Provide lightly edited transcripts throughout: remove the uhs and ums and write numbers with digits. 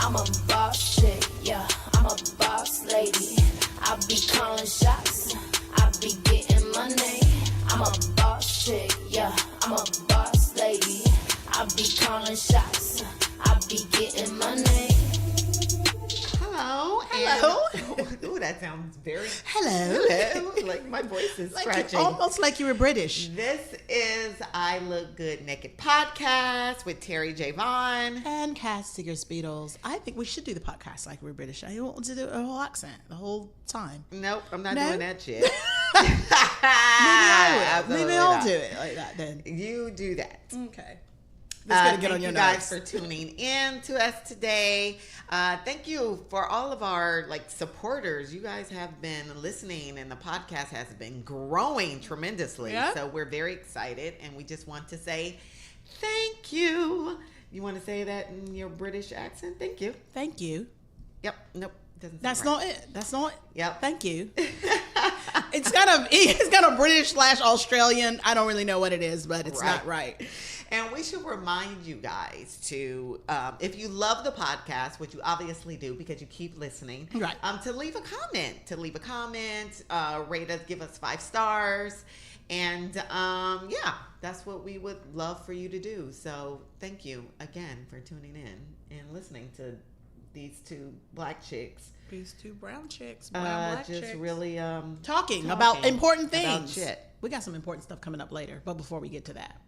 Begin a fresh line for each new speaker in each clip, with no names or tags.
I'm a boss chick, yeah, I'm a boss lady. I be calling shots, I be getting money. I'm a boss chick, yeah, I'm a boss lady. I be calling shots, I be getting money.
Hello. Ooh, that sounds very...
Hello.
Like my voice is
Like
scratching.
almost like you were British.
This is I Look Good Naked Podcast with Terry J. Vaughn.
And Cass Seegers Beatles. I think we should do the podcast like we're British. I want to do a whole accent the whole time.
Nope, I'm not
No?
doing that shit.
Maybe I'll do it like that then.
You do that.
Okay. Let's get
Thank
on your
you guys
nerves.
for tuning in to us today. Thank you for all of our supporters. You guys have been listening, and the podcast has been growing tremendously.
Yeah.
So we're very excited, and we just want to say thank you. You want to say that in your British accent? Thank you.
Thank you.
Yep. Nope. Doesn't.
That's
sound
not it. That's not.
Yep.
Thank you. It's kind of British / Australian. I don't really know what it is, but it's not right.
And we should remind you guys to, if you love the podcast, which you obviously do because you keep listening,
Right.
To leave a comment, rate us, give us 5 stars. And yeah, that's what we would love for you to do. So thank you again for tuning in and listening to these two black chicks.
These two brown chicks, black
just
chicks.
really
talking about important things.
about shit.
We got some important stuff coming up later, but before we get to that,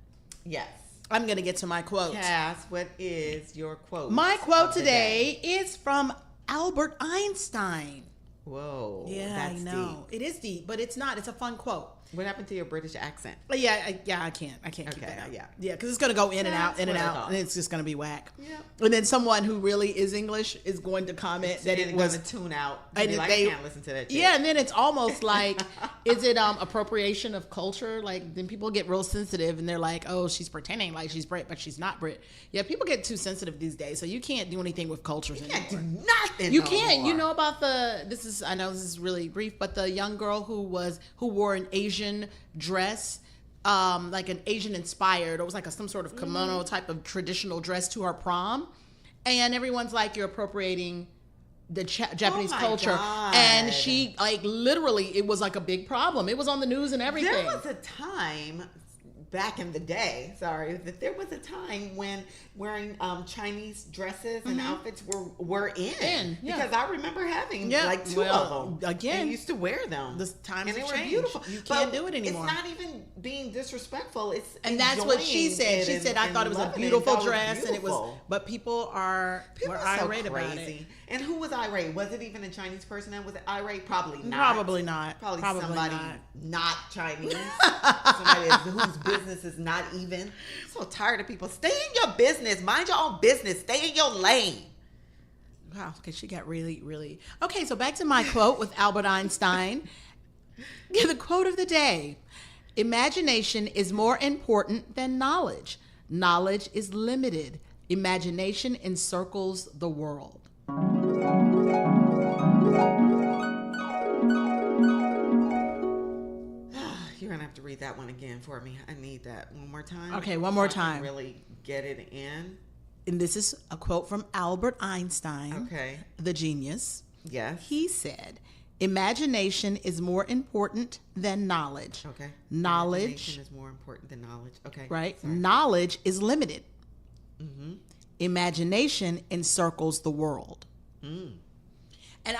Yes.
I'm going to get to my quote.
Cass, what is your quote?
My quote
of the
today
day?
is from Albert Einstein.
Whoa.
Yeah,
that's
I know. It is deep, but it's not. It's a fun quote.
What happened to your British accent?
But yeah, I can't keep
Okay,
that up.
yeah.
Yeah, because it's going to go in and out,
That's what I
and
thought.
it's just going to be whack.
Yeah.
And then someone who really is English is going to comment that it was
going to tune out.
and
Be like,
they-
I can't listen to that shit.
Yeah, and then it's almost like, is it appropriation of culture? Like, then people get real sensitive, and they're like, oh, she's pretending like she's Brit, but she's not Brit. Yeah, people get too sensitive these days, so you can't do anything with cultures
You
anymore.
can't do nothing.
You
no
can't.
more.
You know about I know this is really brief, but the young girl who wore an Asian dress, like an Asian inspired, it was like some sort of kimono type of traditional dress to her prom, and everyone's like, you're appropriating the Japanese
my
culture.
God.
And she literally, it was like a big problem. It was on the news and everything.
There was a time back in the day, that there was a time when wearing Chinese dresses and outfits were in.
Yeah.
Because I remember having
Yeah,
like 2
well,
of them.
again,
and used to wear them.
the times
and they
have
were
changed.
beautiful.
You can't
But
do it anymore.
It's not even being disrespectful. It's
And that's what she
enjoying
said.
it
She said, I
and
thought it was a
loving it.
beautiful
Thought
dress, and it was,
beautiful.
but people were
So
irate about it.
crazy. And who was irate? Was it even a Chinese person that was irate? Probably not.
Probably not.
Probably
Probably
somebody
not.
not Chinese. Somebody whose business is not even. I'm so tired of people. Stay in your business. Mind your own business. Stay in your lane.
Wow, okay, she got really, really... Okay, so back to my quote with Albert Einstein. The quote of the day. Imagination is more important than knowledge. Knowledge is limited. Imagination encircles the world.
You're going to have to read that one again for me. I need that one more time.
Okay, one more
So I can
time.
really get it in.
And this is a quote from Albert Einstein,
Okay.
the genius.
Yes.
He said, imagination is more important than knowledge.
Okay.
Knowledge,
Imagination is more important than knowledge. Okay.
right?
Sorry.
Knowledge is limited.
Mm-hmm.
Imagination encircles the world.
Mm.
And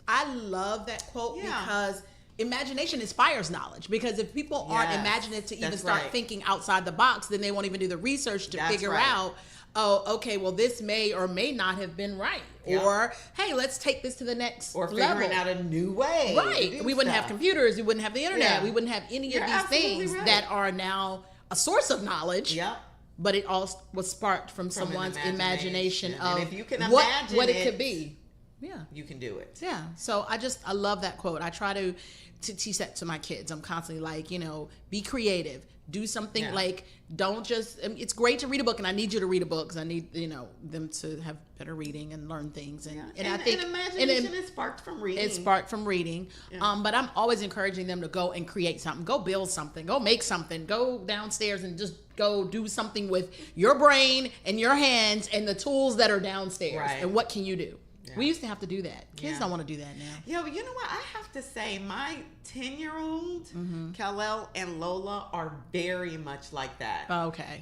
I love that quote
Yeah.
because imagination inspires knowledge. Because if people aren't
Yes,
imaginative to even
that's
start
right.
thinking outside the box, then they won't even do the research to
That's
figure
right.
out, oh, okay, well, this may or may not have been right.
Yeah.
Or, hey, let's take this to the next
Or
level.
figuring out a new way. to
Right.
do
We wouldn't have
stuff.
computers. We wouldn't have the internet.
Yeah.
We wouldn't have any
You're
of these
absolutely
things
right.
that are now a source of knowledge.
Yep.
But it all was sparked from
From an
someone's imagination
imagination.
of
And if you can
what
imagine
it
it,
could be. Yeah.
you can do it.
Yeah. So I love that quote. I try to teach that to my kids. I'm constantly like, be creative. Do something
Yeah.
like, don't just, it's great to read a book, and I need you to read a book because I need, them to have better reading and learn things. And I think
imagination is sparked from reading.
it's sparked from reading.
Yeah.
But I'm always encouraging them to go and create something, go build something, go make something, go downstairs and just go do something with your brain and your hands and the tools that are downstairs.
Right.
And what can you do?
Yeah.
We used to have to do that. Kids
Yeah.
don't want to do that now.
Yeah, but you know what? I have to say, my 10-year-old,
Mm-hmm.
Kal-El and Lola, are very much like that.
Okay.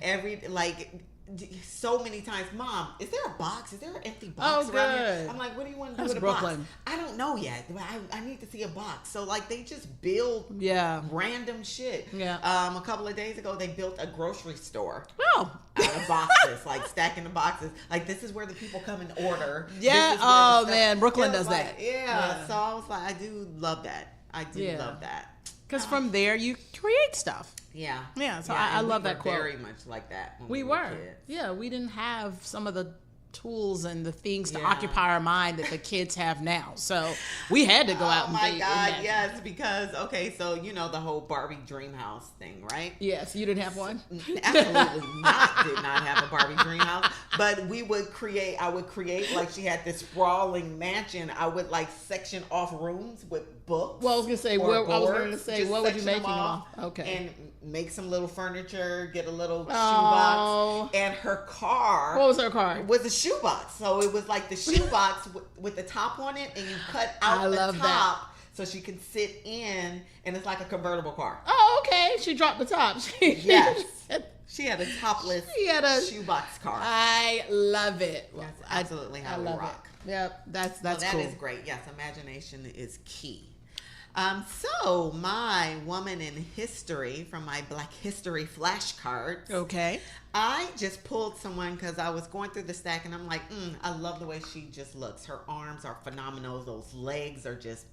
So many times, Mom, is there a box? Is there an empty box around here?
good.
I'm like, what do you want to do
That's
with a
Brooklyn.
box? I don't know yet. But I need to see a box. So, like, they just build
Yeah.
random shit.
Yeah.
A couple of days ago, they built a grocery store
Oh.
out of boxes, like stacking the boxes. Like, this is where the people come and order.
Yeah.
This is where the
Oh,
stuff-
man. Brooklyn
It was
does
like,
that.
Yeah.
Yeah.
So I was like, I do love that. I do
Yeah.
love that.
Because from there, you create stuff.
Yeah.
Yeah, so I
and
love
we
that
were
quote.
Very much like that. When
We
were
were.
kids.
Yeah, we didn't have some of the tools and the things to
Yeah.
occupy our mind that the kids have now. So we had to go out
Oh
and
my
be
God,
imagine.
yes, because so the whole Barbie dream house thing, right?
Yes, you didn't have one?
Absolutely not. Did not have a Barbie dream house, but I would create like she had this sprawling mansion. I would like section off rooms with books.
Well, I was gonna say,
or
I was going to
boards,
say,
just
what would you
section
make
them
them
off
off? Okay.
And make some little furniture, get a little
Oh.
shoebox, and her car.
What was her car?
Was a shoebox, so it was like the shoebox with the top on it, and you cut out
I
the
love
top
that.
so she can sit in, and it's like a convertible car.
Oh, okay. She dropped the top.
Yes. She had a topless
She had a-
shoebox car.
I love it.
That's absolutely how we
love
rock.
it. Yep, that's
That
cool.
is great. Yes, imagination is key. So my woman in history from my Black History flashcards.
Okay.
I just pulled someone because I was going through the stack and I'm like, I love the way she just looks. Her arms are phenomenal. Those legs are just,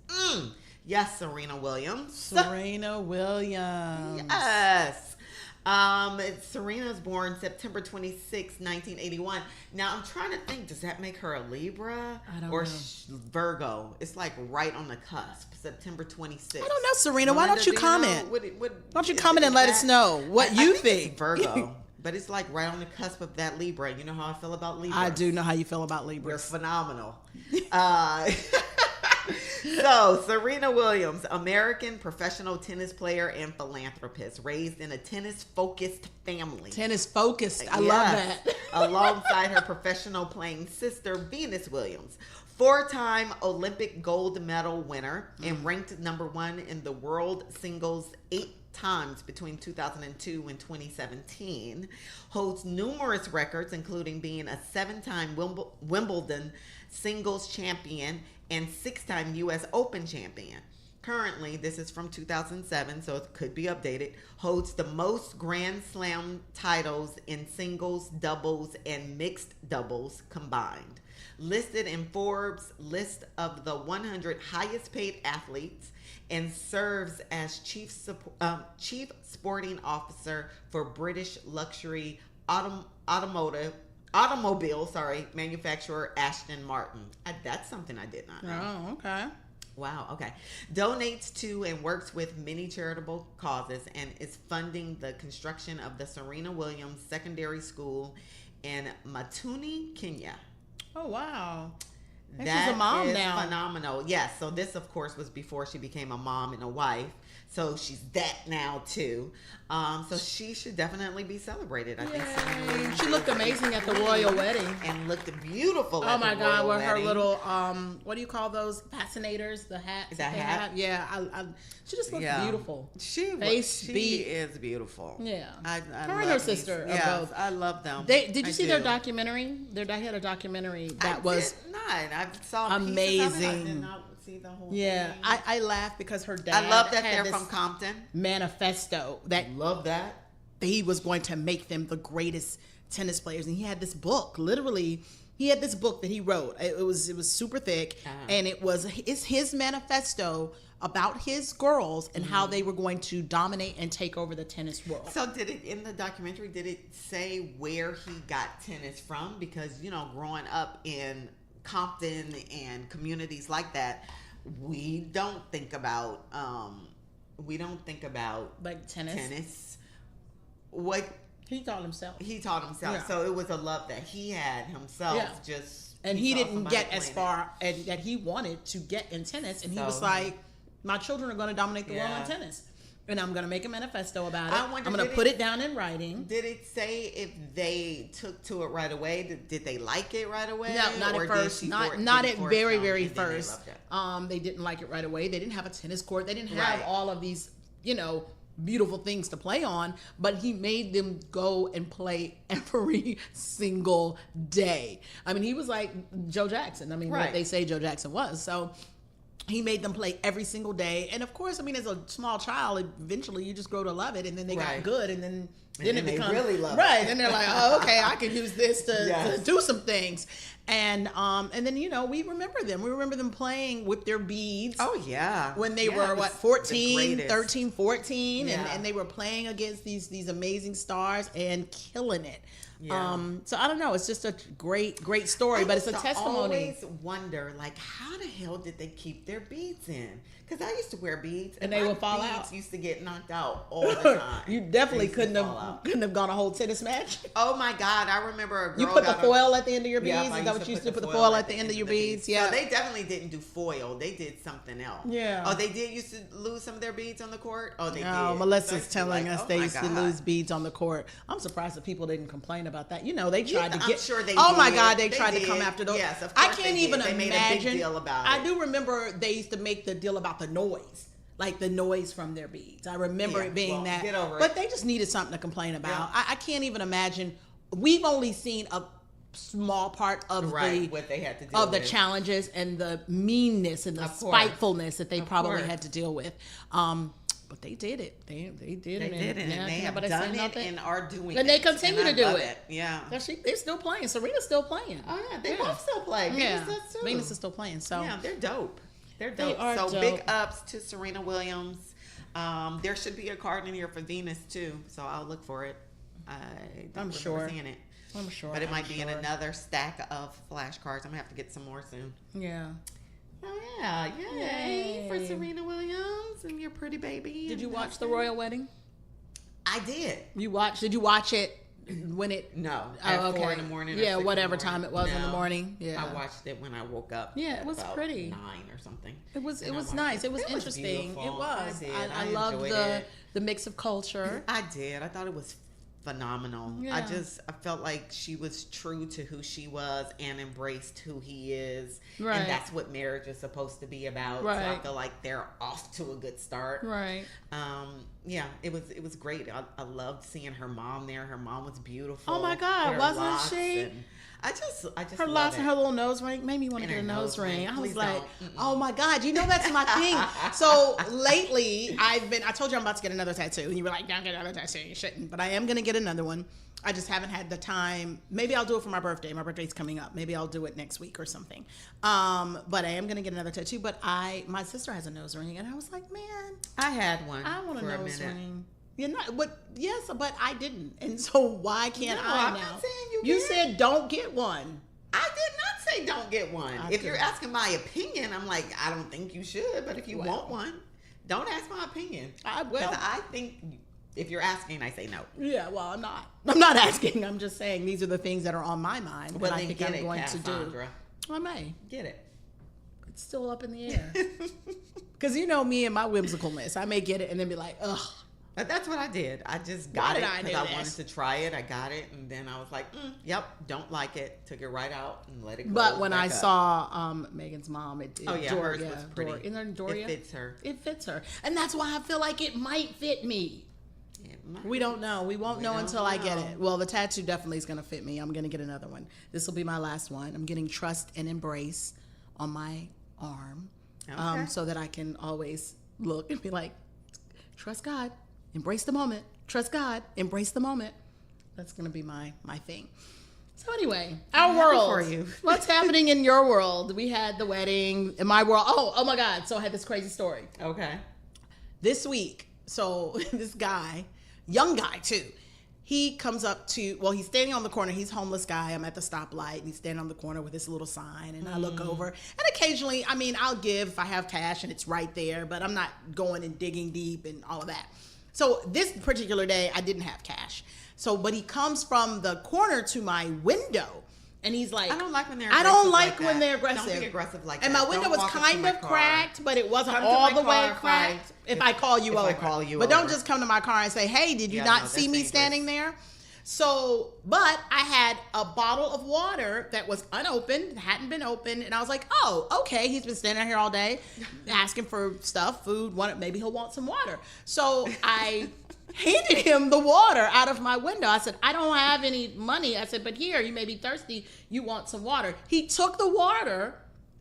yes, Serena Williams.
Serena Williams.
Yes. Serena was born September 26, 1981. Now I'm trying to think, does that make her a Libra
I don't
or
know.
Virgo? It's like right on the cusp, September 26th.
I don't know, Serena. Why don't you
know?
comment?
What
Why don't you comment and let us know what you think?
It's Virgo, but it's like right on the cusp of that Libra. You know how I feel about Libra.
I do know how you feel about
We're
Libras.
phenomenal. So, Serena Williams, American professional tennis player and philanthropist, raised in a tennis-focused family.
Tennis focused. I love
Yes.
that.
Alongside her professional playing sister, Venus Williams, four-time Olympic gold medal winner and ranked number 1 in the world singles 8 times between 2002 and 2017, holds numerous records, including being a 7-time Wimbledon singles champion and 6-time U.S. Open champion. Currently, this is from 2007, so it could be updated, holds the most Grand Slam titles in singles, doubles, and mixed doubles combined. Listed in Forbes' list of the 100 highest paid athletes and serves as chief sporting officer for British luxury automobile manufacturer Aston Martin. That's something I did not know.
Oh, okay.
Wow, okay. Donates to and works with many charitable causes and is funding the construction of the Serena Williams Secondary School in Matuni, Kenya.
Oh, wow. And
That
she's a mom
is
now.
phenomenal. Yes, so this, of course, was before she became a mom and a wife. So she's that now, too. So she should definitely be celebrated. I think Serena
Yay.
Williams
She looked
did
amazing at the royal wedding.
and looked beautiful
Oh
at
my
the
God,
royal
with her
wedding.
little what do you call those fascinators? The hats.
The
that they
hat?
have? Yeah, she just looked beautiful.
She
Face beat.
is beautiful.
Yeah.
I
Her and
love
her
these-
sister are
Yeah,
both.
I love them.
Did you
I
see their
do.
documentary? They had a documentary
I
that was
did not. I saw pieces of it. I
amazing.
did not see the whole
yeah.
thing.
I laughed because her dad.
I love that
had
they're
this
from Compton.
manifesto that
Love that.
he was going to make them the greatest tennis players, and he had this book. Literally, he had this book that he wrote. It was super thick, and it's his manifesto about his girls and how they were going to dominate and take over the tennis world.
So did it in the documentary? Did it say where he got tennis from? Because growing up in Compton and communities like that, we don't think about
Like tennis.
What
He taught himself.
he taught himself.
Yeah.
So it was a love that he had himself.
Yeah.
Just
And he
saw
didn't
somebody
get as
playing
far and that he wanted to get in tennis. And he
So-
was like, my children are going to dominate the world
Yeah.
in tennis. And I'm going to make a manifesto about it.
I wonder,
I'm going to
did
put
it-
it down in writing.
Did it say if they took to it right away? Did they like it right away?
No, not
Or
at
did
first.
she
Not
for-
not
did
at
it force
very,
them
very
and then they
first.
loved it?
They didn't like it right away. They didn't have a tennis court. They didn't have
Right.
all of these, beautiful things to play on. But he made them go and play every single day. I mean, he was like Joe Jackson. I mean,
Right.
what they say Joe Jackson was. So he made them play every single day. And of course, I mean, as a small child, eventually you just grow to love it. And then they
Right.
got good. And then
then
it
they
becomes
really love it.
right. Then they're like, oh, okay, I can use this to
Yes.
do some things. And then we remember them. We remember them playing with their beads.
Oh yeah.
When they
Yeah,
were
it was
14,
the greatest.
13, 14
Yeah.
and they were playing against these amazing stars and killing it.
Yeah.
So I don't know, it's just a great story, but it's a
I used to
testimony.
always wonder, like, how the hell did they keep their beads in? Because I used to wear beads,
And they
my
would fall
beads
out.
Used to get knocked out all the time.
You definitely
They used to fall
couldn't
out.
have gone a whole tennis match.
Oh my God! I remember a girl.
You put the
got
foil at the end of your beads.
Yeah,
Is
I
that what you used to put the
foil
foil at the end of your beads?
So
Yeah.
they definitely didn't do foil. They did something else.
Yeah.
Oh, they did used to lose some of their beads on the court. Oh, they
Oh,
did.
Melissa's
So it's
telling
like,
us
oh
they
my
used to
God.
lose beads on the court. I'm surprised that people didn't complain about that. They tried to
I'm
get.
sure they
Oh my
did.
God, they
They
tried to come
did.
after those.
Yes, of
I
course
can't
they did.
even
They
imagine.
made a big deal about
I
it.
do remember they used to make the deal about the noise. Like the noise from their beads. I remember
Yeah,
it being
well,
that.
get over it.
But they just needed something to complain about.
Yeah.
I can't even imagine. We've only seen a small part of
Right, what they had to deal
of the
with.
challenges and the meanness and the
Of course.
spitefulness that they
Of
probably
course.
had to deal with. But they did it. They did
They
it.
did it,
Yeah,
and they
can't
have
nobody say
done it
nothing.
and are doing it.
And they continue
I
to do
love
it.
Yeah.
They're still playing. Serena's still playing.
Oh yeah, they both still play. Venus
Yeah,
does too.
Venus is still playing. So
Yeah, they're dope. They're
They
dope.
are
So
dope.
big ups to Serena Williams. There should be a card in here for Venus too, so I'll look for it. I don't
I'm
remember
sure.
seeing it,
I'm sure.
but it
I'm
might be in
sure.
another stack of flashcards. I'm gonna have to get some more soon.
Yeah.
Oh yeah, yay for
Yay.
Serena Williams and your pretty baby.
Did
and
you watch the
husband.
royal wedding?
I did.
Did you watch it when it?
No,
Oh,
at
okay.
4 in the morning. or
Yeah,
6 in the
whatever
morning.
time it was in the
No,
morning. Yeah.
I watched it when I woke up.
Yeah, it was
about
pretty.
9 or something.
It was
And I watched
nice. It was
It
interesting.
beautiful.
It was.
I did.
I
I
loved
enjoyed
the
it.
the mix of culture.
I did. I thought it was phenomenal.
Yeah.
I felt like she was true to who she was and embraced who he is.
Right.
And that's what marriage is supposed to be about. So I
Right.
feel like they're off to a good start.
Right.
Yeah, it was great. I loved seeing her mom there. Her mom was beautiful.
Oh my God,
with her
wasn't
locks,
she?
and I just
Her
love
locks
it.
and her little nose ring made me want to
And
get a
her
nose
nose ring.
ring. I was
Please
like,
don't. Mm-mm.
oh my God, that's my thing. So lately, I told you I'm about to get another tattoo. And you were like, don't get another tattoo. You shouldn't. But I am going to get another one. I just haven't had the time. Maybe I'll do it for my birthday. My birthday's coming up. Maybe I'll do it next week or something. But I am going to get another tattoo. But my sister has a nose ring. And I was like, man,
I had one.
I want a
for
nose
minute.
ring. Yes, but I didn't. And so why can't
No,
I
I'm
now?
not saying
You
can't.
said don't get one.
I did not say don't get one.
I
If you're
didn't.
asking my opinion, I'm like, I don't think you should. But if you
Well.
want one, don't ask my opinion.
Well,
Because I think if you're asking, I say no.
yeah, well, I'm not. I'm not asking. I'm just saying these are the things that are on my mind
Well,
that I
then
think
get
I'm
it,
going to do.
Cassandra.
I may.
Get it.
It's still up in the air. Because you know me and my whimsicalness. I may get it and then be like, ugh.
But that's what I did. I just
Why
got
did
it
I do
because I
this?
wanted to try it. I got it, and then I was like, yep, don't like it. Took it right out and let it go.
But when I
back up.
saw Megan's mom, it did.
Oh yeah, hers was pretty.
Isn't there Doria?
It fits her.
It fits her. And that's why I feel like it might fit me.
It might.
We don't know. We won't
We
know
don't
until I get
know.
it. Well, the tattoo definitely is going to fit me. I'm going to get another one. This will be my last one. I'm getting trust and embrace on my arm,
Okay.
so that I can always look and be like, trust God, embrace the moment. Trust God, embrace the moment. That's going to be my thing. So anyway, our
happy
world.
for you.
What's happening in your world? We had the wedding. In my world, oh my God. So I had this crazy story.
Okay.
This week, so this guy, young guy too, he comes up to, well, he's standing on the corner. He's a homeless guy. I'm at the stoplight, and he's standing on the corner with this little sign. And I look over, and occasionally, I mean, I'll give if I have cash and it's right there, but I'm not going and digging deep and all of that. So this particular day, I didn't have cash. So, but he comes from the corner to my window. And he's like,
I don't like when they're
I
aggressive
don't like
like
when
that.
they're aggressive.
Don't be aggressive like
and
that.
my window
Don't
was
walk up to
kind
my
of
car.
cracked, but it wasn't
Come to
all
my
the way
car
cracked. If I call you
if
over.
I call you
but don't
over.
just come to my car and say, hey, did you
Yeah,
not
no,
see
that's
me
dangerous.
standing there? So, but I had a bottle of water that was unopened, hadn't been opened, and I was like, oh, okay, he's been standing here all day asking for stuff, food, maybe he'll want some water. So I handed him the water out of my window. I said, I don't have any money. I said, but here, you may be thirsty, you want some water. He took the water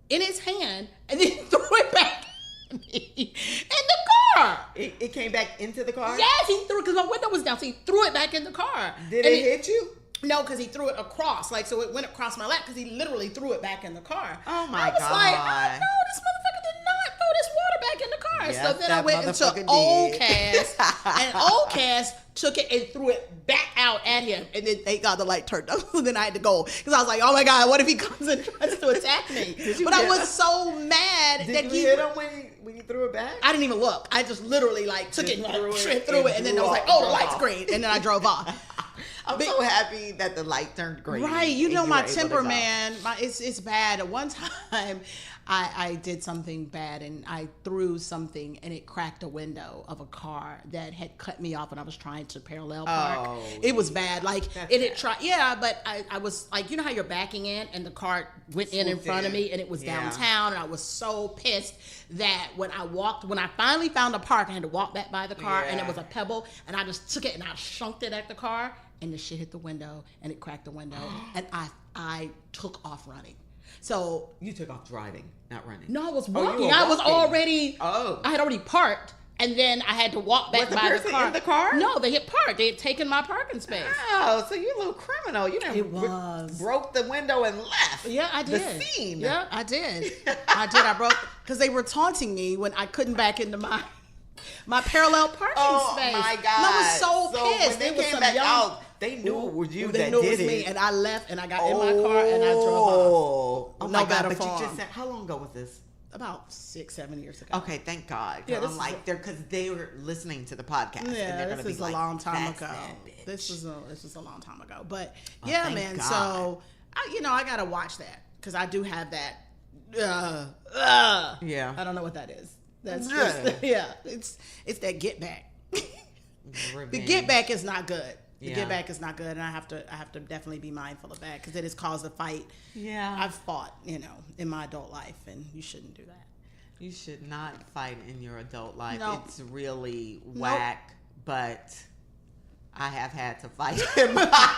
in his hand and then threw it back at me in the car.
It came back into the car?
Yes, he threw it because my window was down, so he threw it back in the car.
Did
And
it hit you?
No, because he threw it across, like, so it went across my lap because he literally threw it back in the car.
Oh, my
I was like,
God.
oh, no, this motherfucker did not throw this water back in the car.
Yes,
So then I
that
went and took
motherfucker
Old
did.
Cass, and Old Cass took it and threw it back out at him. And then thank God the light turned up. Then I had to go because I was like, oh my God, what if he comes and tries to attack me?
you
But I
hit
was
him?
so mad
Did
that
you
he
hit him when you threw it back?
I didn't even look. I just literally like took
Just
it and
threw
like,
it
threw it, and then I was like, oh, the
drove
light's
off.
green, and then I drove off.
I'm
But-
so happy that the light turned green.
Right, you
and
know
were
my
able to
temper,
go.
man. It's bad. At one time, I did something bad, and I threw something, and it cracked a window of a car that had cut me off when I was trying to parallel park.
Oh,
It was bad. Like
That's
it had
bad.
tried. Yeah, but I was like, you know how you're backing in, and the car went in
Swooped
front of
in.
me, and it was
Yeah.
downtown, and I was so pissed that when I finally found a park, I had to walk back by the car, and it
Yeah.
was a pebble, and I just took it and I chunked it at the car, and the shit hit the window, and it cracked the window, and I took off running. So
You took off driving, not running.
no, I was
Oh, you
walking.
were
I was
walking.
already.
Oh.
I had already parked, and then I had to walk back
Was the
by the
person
car.
in the car?
No, they had parked. They had taken my parking space.
Oh, so you're a little criminal. You didn't
It was.
broke the window and left.
Yeah, I did.
The scene.
Yeah, I did. I broke because they were taunting me when I couldn't back into my parallel parking
Oh
space.
my God!
And I was so pissed.
When they
It was
came
some
back
young-
out, they knew it was you
They
that
knew it
did
was
it.
me, and I left, and I got in my car, and I drove off.
Oh
No
my God!
better
But you
form.
just said, how long ago was this?
About 6-7 years ago.
Okay, thank God.
Yeah, this
I'm
is
like, they're because they were listening to the podcast. and
Yeah,
they're gonna
this
be
is
like,
a long time
"That's
ago.
that bitch."
This was a long time ago. But
Oh,
yeah,
thank
man.
God.
So I gotta watch that because I do have that.
Yeah.
I don't know what that is. That's
Yeah.
just, yeah. It's that get back. The
Revenge.
get back is not good. The
Yeah.
get back is not good, and I have to definitely be mindful of that because it has caused a fight.
Yeah.
I've fought, in my adult life, and you shouldn't do that.
You should not fight in your adult life.
No.
It's really whack, but I have had to fight in my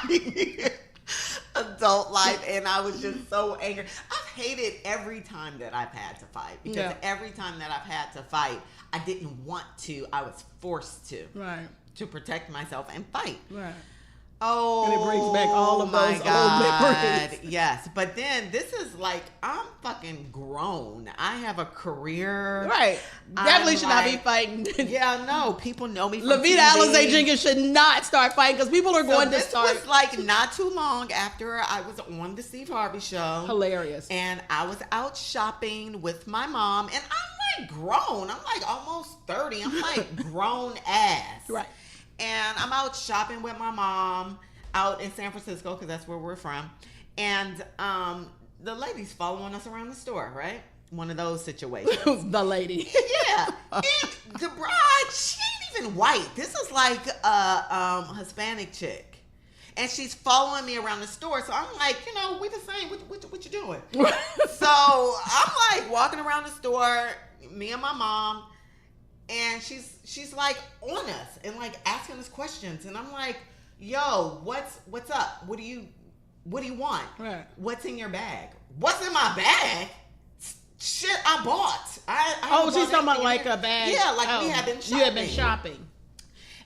adult life, and I was just so angry. I've hated every time that I've had to fight because
Yeah.
every time that I've had to fight, I didn't want to. I was forced
Right.
to protect myself and fight.
Right.
Oh,
And it brings back all of
my
those old
God.
memories.
Yes, but then this is like I'm fucking grown. I have a career.
Right.
I'm
Definitely should not be
like-
fighting.
Yeah, no, people know me. From
Lavita
TV.
Alizé Jenkins should not start fighting because people are
So
going to
this
start.
was like not too long after I was on the Steve Harvey show.
Hilarious.
And I was out shopping with my mom, and I'm like grown. I'm like almost 30. I'm like grown ass.
Right.
And I'm out shopping with my mom out in San Francisco because that's where we're from. And the lady's following us around the store, right? One of those situations.
The lady.
Yeah. And the bride, she ain't even white. This is like a Hispanic chick. And she's following me around the store. So I'm like, we the same. What you doing? So I'm like walking around the store, me and my mom, and she's like on us and like asking us questions. And I'm like, yo, what's up? What do you want?
Right.
What's in your bag? What's in my bag? Shit I bought. I
Oh,
haven't
she's
bought
talking about
anything
like
in
a bag.
Yeah, like
Oh,
we have been shopping.
You have been shopping.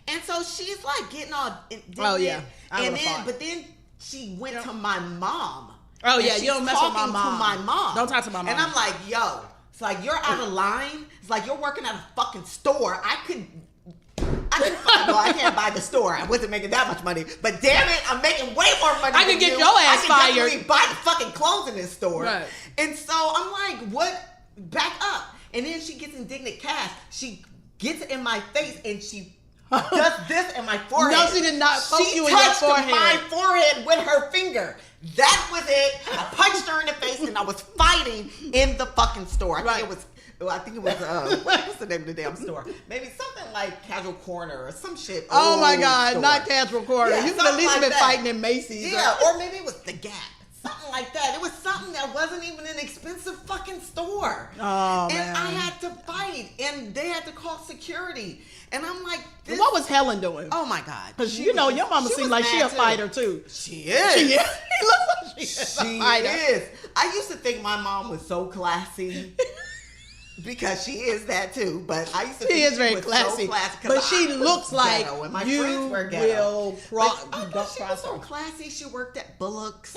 And so she's like getting all indignant.
Oh, yeah. I
And
would've
then,
fought.
but then she went
Yep.
to my mom.
Oh,
And
yeah, you
she's
don't mess with my
talking
mom.
to my mom.
Don't talk to my mom.
And I'm like, yo, it's like you're out of line. It's like you're working at a fucking store. I I can't buy the store. I wasn't making that much money. But damn it, I'm making way more money.
I can
than
get
you.
your ass
I can
fired.
definitely buy the fucking clothes in this store.
Right.
And so I'm like, what? Back up. And then she gets indignant Cass. She gets in my face and she does this in my forehead.
No, she did not poke you in your
touched
forehead.
my forehead with her finger. That was it. I punched her in the face and I was fighting in the fucking store. I think it was what's the name of the damn store? Maybe something like Casual Corner or some shit.
Oh my
old
God,
store.
not Casual Corner.
Yeah,
You could at least
something
been
like
fighting
that.
in Macy's.
Yeah, or maybe it was the Gap. Something like that. It was something that wasn't even an expensive fucking store.
Oh,
and
man.
I had to fight, and they had to call security. And I'm like, this,
What was Helen doing?
oh my God.
Because
She
you know
was-
your mama
she
seemed
was
like she
mad
a fighter too.
She is.
She is. He looks like she is
She
a fighter.
is. I used to think my mom was so classy. Because she is that too, but I used to
She
think
is very
was
classy,
so classy 'cause
but she
I was
looks like
ghetto and my
you
friends were ghetto.
will
But I
don't
thought she was
cross
so
her.
classy. She worked at Bullock's,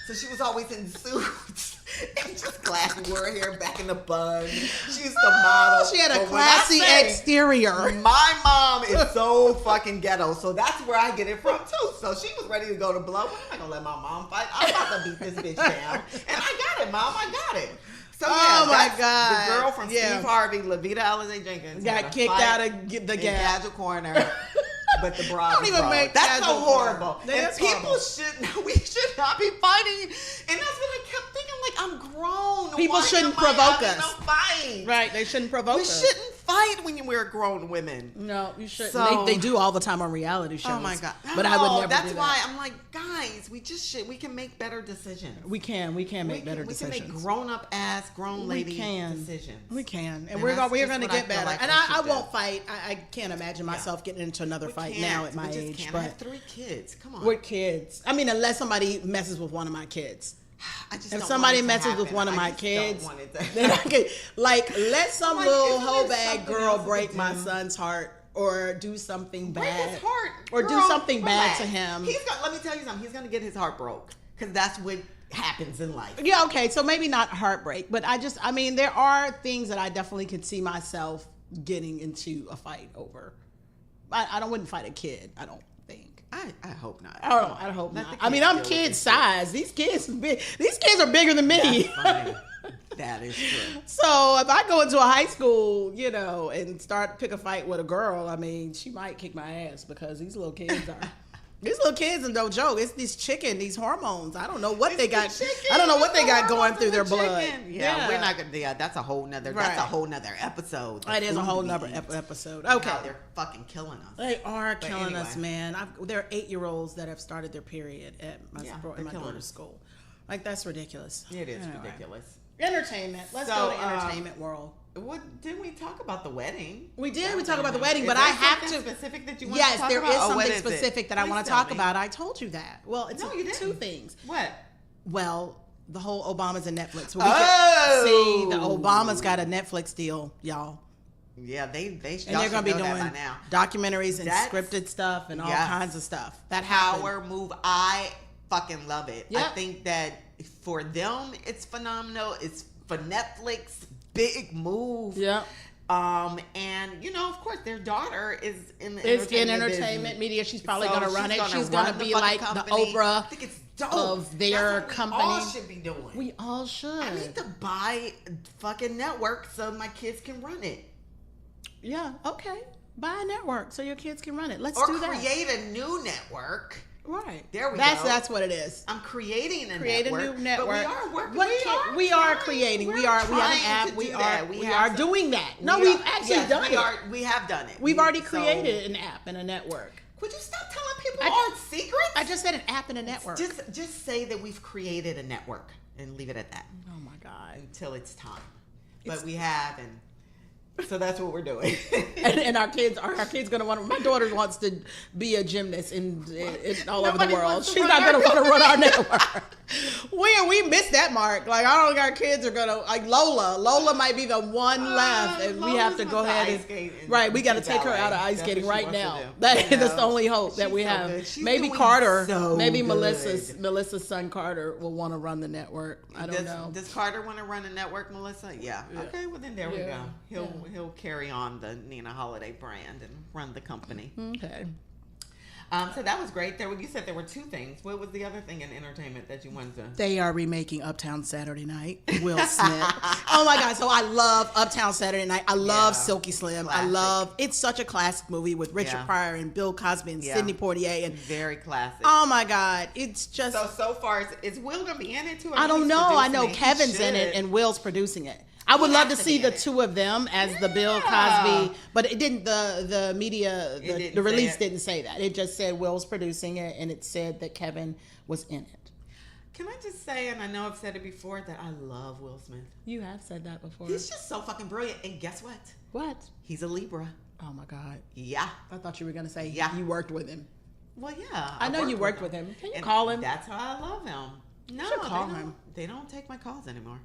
so she was always in suits and just classy. Wore her hair back in the bun. She used to model.
She had a
But when I
classy
say
exterior.
my mom is so fucking ghetto, so that's where I get it from too. So she was ready to go to blow. I'm not gonna let my mom fight. I'm about to beat this bitch down, and I got it, Mom. I got it. So yeah,
Oh, my
that's
God.
the girl from
Yeah.
Steve Harvey, Lavita Alizé Jenkins, had
Got
a
kicked
fight
out of the
in
Gap.
Casual Corner. But the bra
Don't
was
even
broad.
make
That's so
Casual
horrible.
Corner.
And
That's
people
horrible.
we should not be fighting. And that's what I kept thinking. Like, I'm grown.
People
Why
shouldn't
am I
provoke
having
us.
a fight?
Right, they shouldn't provoke
We
us.
shouldn't fight when we're grown women.
No, you shouldn't.
So-
they do all the time on reality shows.
Oh my God.
But I would
No,
never
that's
do
why
that.
I'm like, guys, we can make better decisions.
We can make better
we
decisions.
can make grown-up ass, grown lady decisions.
We can, and
And
we're
that's
going
just
to
what I
get
feel
better.
like
and
we
I
should
won't
do.
fight. I can't imagine myself getting into another
We
fight
can't.
now at my
We just
age.
can't. I
But
have 3 kids. Come on.
we're kids. I mean, unless somebody messes with one of my kids.
I just
If
don't
somebody
want it to
messes with
happen.
one of
I
my
just
kids,
don't want it to
then I
happen.
could let some
Like,
little
isn't
hoe
there
bag
something
girl
else to
break my
do?
son's heart or do something
Break
bad.
his heart.
Or do
Girl,
something bad
relax.
to him.
Let me tell you something. He's gonna get his heart broke because that's what happens in life.
Yeah, okay, so maybe not heartbreak, but I mean, there are things that I definitely could see myself getting into a fight over. I wouldn't fight a kid, I don't think.
I hope not.
I hope
Let
not.
the
I mean,
kids
I'm
deal with
kid
it.
size. These kids are bigger than me.
That's funny. That is true.
So if I go into a high school, and start to pick a fight with a girl, I mean, she might kick my ass because these little kids are. These little kids and don't joke. It's these hormones. I don't know what they got. I don't know what they got going through their blood.
Yeah, we're not gonna. Yeah, that's a whole nother. That's a
Right.
whole nother episode.
It is a
The
whole
food we
nother
eat.
episode.
How
Okay.
they're fucking killing us.
They are
But
killing us,
anyway.
man. There are 8-year-olds that have started their period at my,
Yeah,
in
they're
my
killing
daughter's
us.
school. Like, that's ridiculous.
It is
Anyway.
ridiculous.
Entertainment. Let's
So,
go to entertainment world.
What didn't we talk about the wedding?
We did. We talked about the wedding, but
Is
I
there
have
something
to.
specific that you want
Yes,
to talk
there
about?
is
Oh, what
something
is it?
specific that I
Please
want to
tell
talk
me.
about. I told you that. Well, it's
No, you didn't.
2 things.
What?
Well, the whole Obamas and Netflix.
Oh!
See, the Obamas got a Netflix deal, y'all.
Yeah, they
And they're
going to
be doing
that by now.
documentaries and
That's-
scripted stuff and all
Yes.
kinds of stuff. That happened.
Power move. I fucking love it. I
Yep.
think that for them, it's phenomenal. It's for Netflix, big move.
Yep.
And of course, their daughter is in the
It's in
entertainment
entertainment
business.
media. She's probably
So
going to run it. She's
run
going to
the
be
fucking
like
company.
the Oprah
I think it's dope.
of their
That's what
company.
We all should be doing.
We all should.
I need to buy a fucking network so my kids can run it.
Yeah, okay. Buy a network so your kids can run it. Let's
Or
do that.
create a new network.
Right.
There we
That's
go.
That's what it is.
I'm creating a
Create
network.
a new network.
But we are working.
We are creating. We have an
trying
app.
to
We
do
are
that.
we
have
are
to-
doing that. No,
we
we've
are-
actually
yes,
done it.
We have done it.
We've already
So-
created an app and a network.
Would you stop telling people
I-
our secrets?
I just said an app and a network.
Just say that we've created a network and leave it at that
Oh my God.
until it's time. But we have, and so that's what we're doing.
And our kids gonna want. My daughter wants to be a gymnast in all over the
Nobody
world.
wants to
She's
run
not
our
gonna want to run our network. We missed that mark. Like, I don't think our kids are gonna like Lola might be the one left, and we have to go ahead and right. We got to take her out of ice skating right now. That's the only hope that we have. Maybe Carter, maybe Melissa's son Carter will want to run the network. I don't know.
Does Carter want to run the network, Melissa? Yeah. Okay. Well, then there we go. He'll carry on the Nina Holiday brand and run the company.
Okay.
So that was great. You said there were two things. What was the other thing in entertainment that you wanted to?
They are remaking Uptown Saturday Night. Will Smith. Oh my God! So I love Uptown Saturday Night. I love Silky Slim.
Classic.
It's such a classic movie with Richard Pryor and Bill Cosby and Sidney Poitier and
very classic.
Oh my God! It's just
so far. Is Will gonna be in it too?
I don't know. I know Kevin's in it and Will's producing it. I would love to see the two of them as the Bill Cosby, but it didn't. The media, the release didn't say that. It just said Will's producing it, and it said that Kevin was in it.
Can I just say, and I know I've said it before, that I love Will Smith.
You have said that before.
He's just so fucking brilliant. And guess what?
What?
He's a Libra.
Oh my God.
Yeah.
I thought you were gonna say you worked with him.
Well, yeah.
I know you worked with him. Can you call him?
That's how I love him. No,
call him.
They don't take my calls anymore.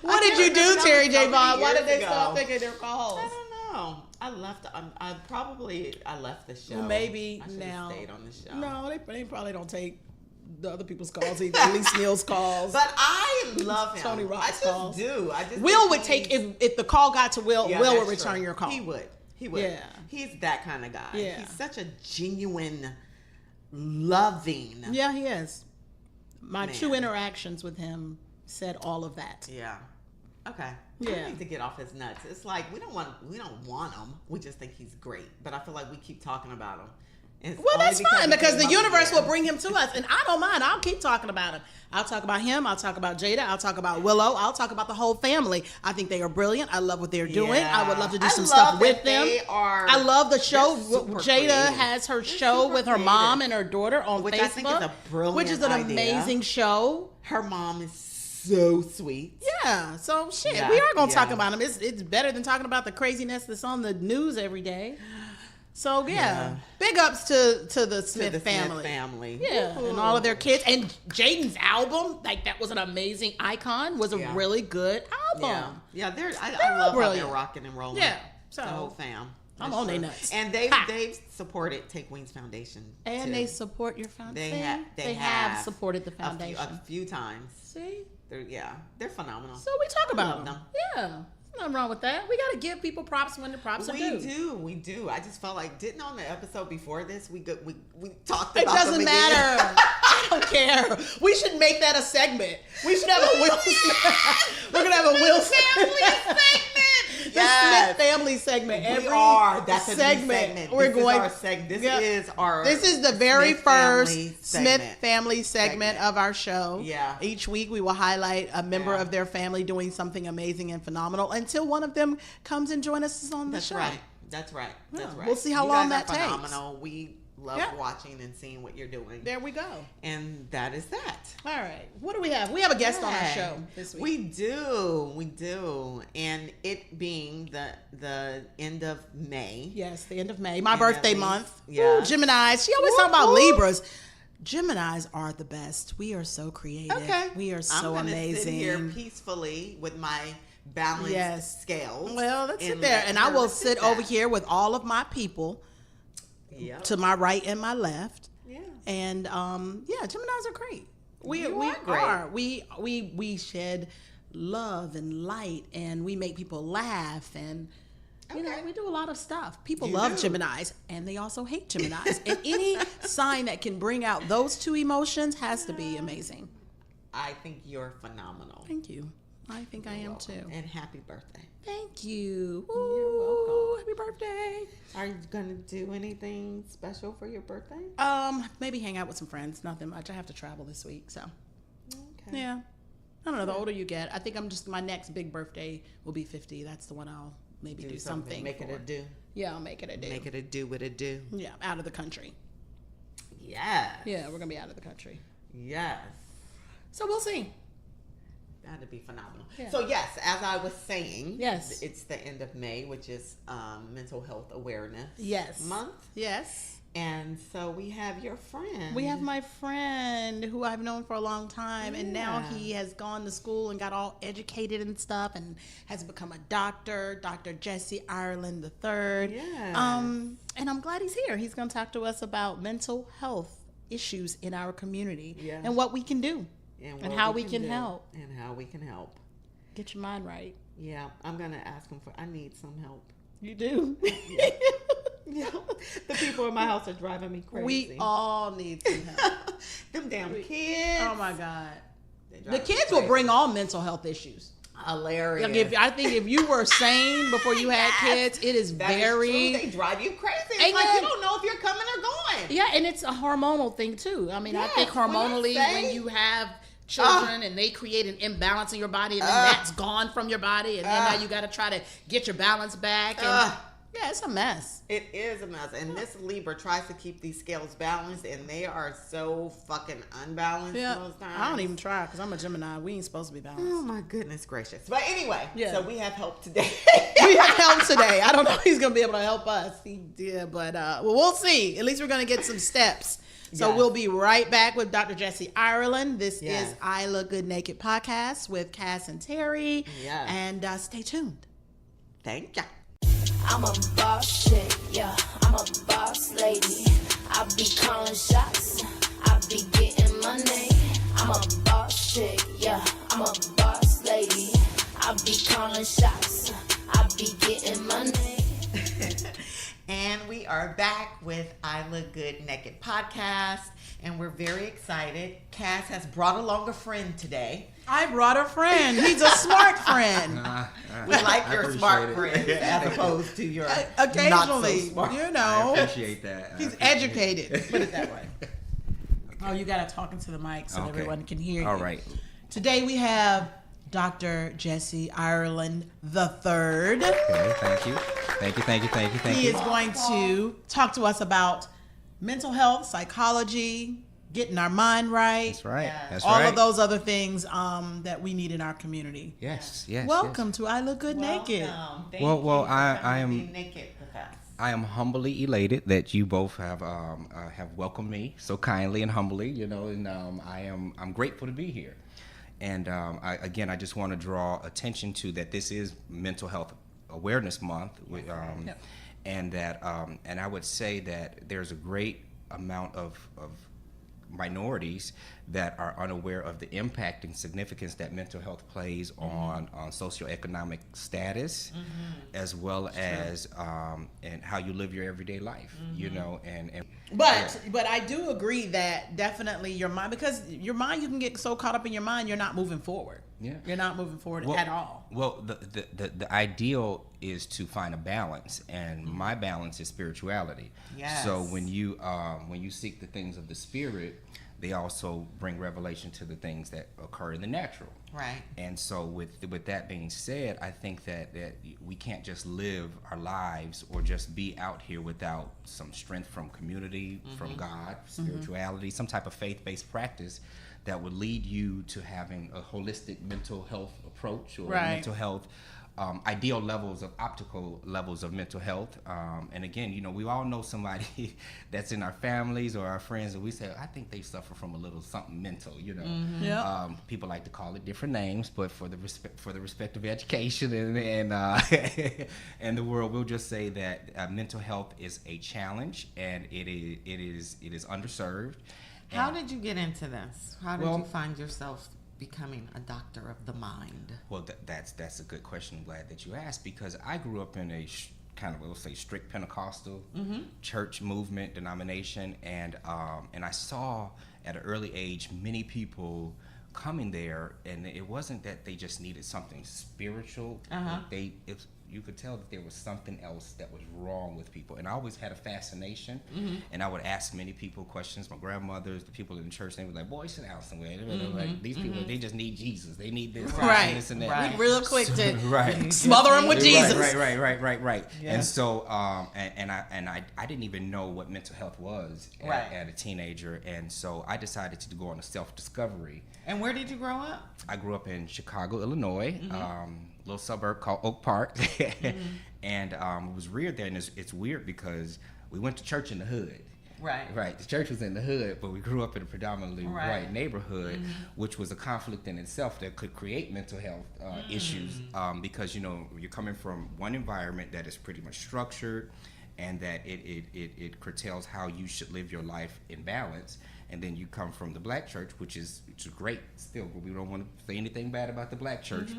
What did you do, Terry J. Vaughn? Why did they stop taking their calls?
I don't know. I left. I left the show.
Well, maybe
I
now.
Stayed on the show.
No, they probably don't take the other people's calls either. At least Neil's calls.
But I love him.
Tony Rock's calls.
I just
Will would take if the call got to Will. Will would return your call.
He would. Yeah. He's that kind of guy.
Yeah.
He's such a genuine, loving.
Yeah, he is. My 2 interactions with him said all of that.
Yeah. Okay.
Yeah.
We need to get off his nuts. It's like we don't want him. We just think he's great. But I feel like we keep talking about him.
Well, that's fine because the universe will bring him to us, and I don't mind. I'll keep talking about him. I'll talk about him. I'll talk about Jada. I'll talk about Willow. I'll talk about the whole family. I think they are brilliant. I love what they're doing. I would love to do some stuff with them. I love the show. Jada has her show with her mom and her daughter on Facebook,
I think is a brilliant
which is an amazing show.
Her mom is so sweet.
Yeah. So we are gonna talk about him. It's better than talking about the craziness that's on the news every day. So big ups to the Smith family. Yeah, and all of their kids. And Jaden's album, like that was an amazing icon. Was a really good album.
Yeah, I love how they're rocking and rolling.
Yeah,
so the whole fam.
I'm on their nuts.
And they've supported Take Wings Foundation.
And
too.
they support your foundation. They have supported the foundation
a few times.
See,
they're phenomenal.
So we talk about them. Yeah. Nothing wrong with that. We got to give people props when the props are due.
We do. I just felt like, didn't on the episode before this, we talked about
it doesn't matter. I don't care. We should make that a segment. We should have a Will Smith. We're going to have a Will
Smith segment.
The Smith family segment.
That's segment. A segment. This is the very first
Smith family segment of our show. Yeah. Each week we will highlight a member of their family doing something amazing and phenomenal until one of them comes and joins us on the show.
That's right.
We'll see how long that takes.
Phenomenal. We love watching and seeing what you're doing.
There we go.
And that is that.
All right. What do we have? We have a guest on our show this week.
We do. And it being the end of May.
Yes, the end of May. My birthday month. Yeah. Geminis. She always talking about Libras. Geminis are the best. We are so creative. Okay. We are so amazing.
Sit here peacefully with my balanced scales.
Well, let's sit there. And I will sit over here with all of my people. Yep. To my right and my left. Yeah. And Geminis are great. We are. We shed love and light and we make people laugh and you know, we do a lot of stuff. People love Geminis and they also hate Geminis. And any sign that can bring out those two emotions has to be amazing.
I think you're phenomenal.
Thank you. I think I am too.
And happy birthday.
Thank you. Ooh,
you're welcome.
Happy birthday.
Are you going to do anything special for your birthday?
Maybe hang out with some friends. Nothing much. I have to travel this week, so.
Okay.
Yeah. I don't know. The older you get, I think my next big birthday will be 50. That's the one I'll maybe do something.
Make it a do.
Yeah, I'll make it a do.
Make it a do with a do.
Yeah, out of the country.
Yes.
Yeah, we're going to be out of the country.
Yes.
So we'll see.
That'd be phenomenal.
Yeah.
So yes, as I was saying,
Yes.
it's the end of May, which is Mental Health Awareness
Yes.
Month.
Yes.
And so we have your friend.
We have my friend who I've known for a long time, and now
Yeah.
he has gone to school and got all educated and stuff, and has become a doctor, Dr. Jesse Ireland III.
Yes.
And I'm glad he's here. He's going to talk to us about mental health issues in our community
Yeah.
and what we can do and
what
how we can
do,
help.
And how we can help.
Get your mind right.
Yeah, I'm gonna ask him I need some help.
You do.
Yeah, the people in my house are driving me crazy.
We all need some help.
Them damn kids.
Oh my God.
They
The
drive me
kids will
crazy.
bring all mental health issues.
Hilarious.
Like I think if you were sane before you had kids, it is
That is
very
true. They drive you crazy. It's
And
like
then-
you don't know if you're coming or going.
yeah, and it's a hormonal thing too. I mean, I think
Yes, when I
hormonally,
say-
when you have children and they create an imbalance in your body, and then that's gone from your body, and then now you got to try to get your balance back. And yeah, it's a mess.
It is a mess. And this Libra tries to keep these scales balanced, and they are so fucking unbalanced
Yeah,
most times.
I don't even try because I'm a Gemini. We ain't supposed to be balanced.
Oh my goodness gracious. But anyway,
Yeah.
so we have help today.
We have help today. I don't know if he's gonna be able to help us. He did, but well, we'll see. At least we're gonna get some steps. So
Yes.
we'll be right back with Dr. Jesse Ireland. This
Yes.
is I Look Good Naked podcast with Cass and Terry.
Yes.
And stay tuned.
Thank ya.
I'm a boss chick, yeah, I'm a boss lady. I be calling shots, I be getting money. I'm a boss chick, yeah, I'm a boss lady. I be calling shots, I be getting money.
And we are back with I Look Good Naked podcast, and we're very excited. Cass has brought along a friend today.
I brought a friend. He's a smart friend.
We like
I
your
appreciate
smart
it.
friends as opposed to your
Occasionally,
not so smart.
you
I
know,
appreciate that. I
he's
appreciate
educated.
it.
Put it that way. Oh, you gotta talk into the mic so
Okay.
everyone can hear you.
All right.
Today we have Dr. Jesse Ireland III.
Okay, thank you. Thank
He
you.
is going to talk to us about mental health, psychology, getting our mind right,
That's right.
Yeah.
That's
all
right.
of those other things that we need in our community.
Yes, yes.
Welcome to I Look Good Naked.
Welcome. Thank
Well,
you for
I
coming
am-
to be naked with us.
I am humbly elated that you both have welcomed me so kindly and humbly. You know, and I'm grateful to be here. And I just want to draw attention to that this is Mental Health Awareness Month, and that and I would say that there's a great amount of minorities that are unaware of the impact and significance that mental health plays on socioeconomic status, as well as and how you live your everyday life. You know, and
But I do agree that definitely your mind, because your mind, you can get so caught up in your mind, you're not moving forward.
Yeah.
You're not moving forward
Well-
at all.
Well, the ideal is to find a balance, and my balance is spirituality.
Yes.
So when you seek the things of the spirit, they also bring revelation to the things that occur in the natural.
Right.
And so with that being said, I think that we can't just live our lives or just be out here without some strength from community, from God, spirituality, some type of faith-based practice that would lead you to having a holistic mental health approach or
Right.
mental health ideal levels of optical levels of mental health. And again, you know, we all know somebody that's in our families or our friends, and we say, I think they suffer from a little something mental, you know.
Yeah.
People like to call it different names, but for the respect of education and and the world, we'll just say that mental health is a challenge, and it is underserved.
How
And-
did you get into this? How did
Well-
you find yourself becoming a doctor of the mind?
Well, that's a good question. I'm glad that you asked, because I grew up in a kind of, we'll say, strict Pentecostal church movement denomination, and I saw at an early age many people coming there, and it wasn't that they just needed something spiritual. you could tell that there was something else that was wrong with people. And I always had a fascination, and I would ask many people questions. My grandmothers, the people in the church, they were like, "Boy, sit down somewhere." Like, these people, they just need Jesus. They need this,
Right.
and this, and that.
Right. Real quick to
Right.
smother him with Jesus.
Right.
Yeah.
And so, I didn't even know what mental health was at a teenager, and so I decided to go on a self-discovery.
And where did you grow up?
I grew up in Chicago, Illinois, little suburb called Oak Park, and was reared there. And it's weird because we went to church in the hood. Right. The church was in the hood, but we grew up in a predominantly white neighborhood, which was a conflict in itself that could create mental health issues because, you're coming from one environment that is pretty much structured and that it curtails how you should live your life in balance. And then you come from the black church, which is great still, but we don't want to say anything bad about the black church,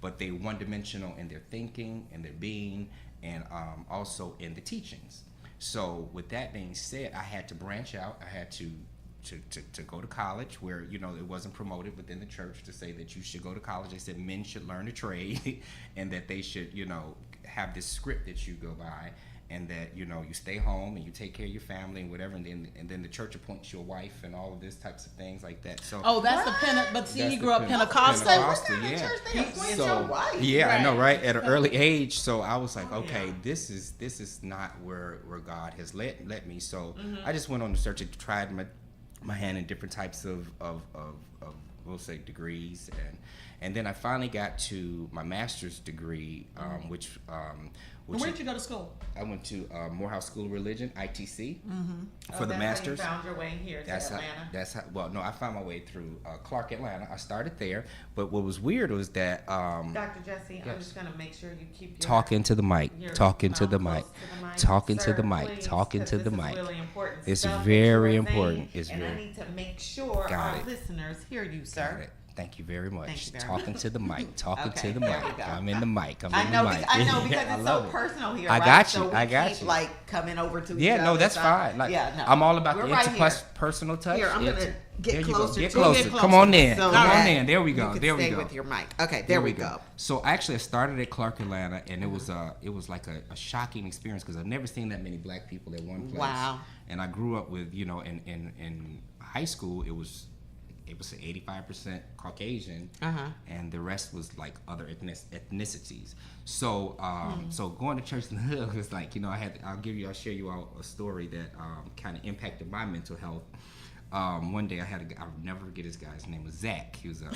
but they're one-dimensional in their thinking and their being and also in the teachings. So with that being said, I had to branch out. I had to go to college where, it wasn't promoted within the church to say that you should go to college. They said men should learn a trade and that they should, have this script that you go by and that, you stay home and you take care of your family and whatever. And then the church appoints your wife and all of this types of things like that. So
That's the but see,
that's
you
the
grew up Pentecostal.
yeah.
your wife.
Yeah, I know, right? At an early age, so I was like, okay, this is not where God has led me. So I just went on the search and tried my hand in different types of we'll say degrees, and then I finally got to my master's degree, which
Where did you go to school?
I went to Morehouse School of Religion, ITC, for the master's.
How you found your way here to Atlanta.
Well, no, I found my way through Clark, Atlanta. I started there, but what was weird was that
Dr. Jesse, I'm just going to make sure you keep your
talking to the mic, talking to the mic, talking to
Sir,
the mic,
please,
talking to
'cause
the
this
mic.
is really important
It's
stuff that
very
you are saying,
important. It's
and I
very
need to make sure
Got
our
it.
listeners hear you, sir.
Got it. Thank you very much.
Thank you very
Talking to the mic, talking
Okay,
to the
there
mic.
we go.
I'm in the mic. I'm
I
in
know,
the mic.
I know because
I
it's so
love it.
personal here.
I
right?
got you.
So we
I got
keep,
you.
like coming over to each
Yeah,
other.
no, that's
so-
fine. Like,
yeah, no.
I'm all about
We're
the
right here.
interpersonal touch.
Here, I'm gonna
There
get
you go.
closer
Get
to you.
closer.
Get
Come on in.
So
Come
that
on in. There we
you
go.
can
There we
stay
go.
with your mic. Okay, there we go.
So actually, I started at Clark, Atlanta, and it was like a shocking experience because I've never seen that many black people at one place.
Wow.
And I grew up with, in high school, it was 85% Caucasian, and the rest was like other ethnicities. So, so going to church in the hood was like, I'll share you all a story that kind of impacted my mental health. One day I'll never forget this guy. His name was Zach. He was a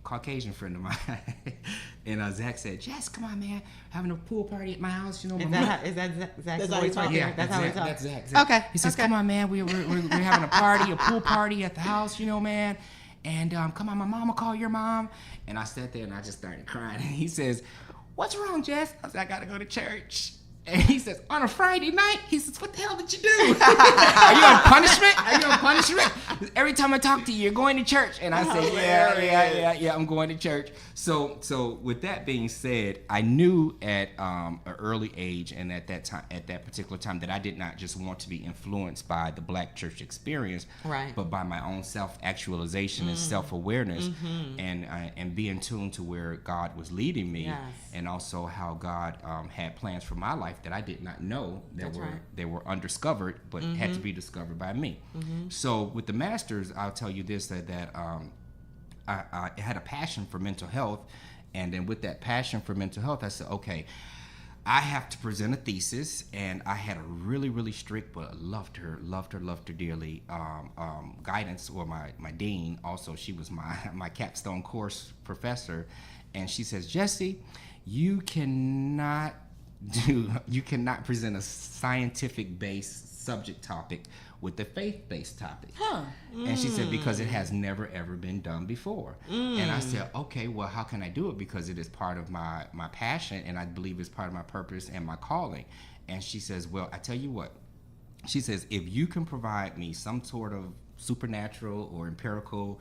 Caucasian friend of mine, and Zach said, "Jess, come on, man, having a pool party at my house.
Is that Zach's
how
voice
you
right
talk?
there? That's how he
That's
talks.
Zach.
Okay,
He says,
okay.
"Come on, man, we're having a party, a pool party at the house, man. And come on, my mom will call your mom." And I sat there and I just started crying. And he says, "What's wrong, Jess?" I said, "I gotta go to church." And he says, "On a Friday night?" He says, "What the hell did you do? Are you on punishment? Are you on punishment? Every time I talk to you, you're going to church." And I said, yeah, I'm going to church. So with that being said, I knew at an early age and at that particular time that I did not just want to be influenced by the black church experience,
Right.
but by my own self-actualization and self-awareness and be in tune to where God was leading me.
Yes.
And also how God had plans for my life that I did not know they were undiscovered, but had to be discovered by me. So with the masters, I'll tell you this, that I had a passion for mental health, and then with that passion for mental health, I said, okay, I have to present a thesis, and I had a really, really strict, but loved her dearly, guidance, or my dean. Also, she was my capstone course professor, and she says, "Jesse, you cannot present a scientific-based subject topic with a faith-based topic." And she said, because it has never ever been done before. And I said, okay, well, how can I do it? Because it is part of my passion, and I believe it's part of my purpose and my calling. And she says, well, I tell you what, she says, if you can provide me some sort of supernatural or empirical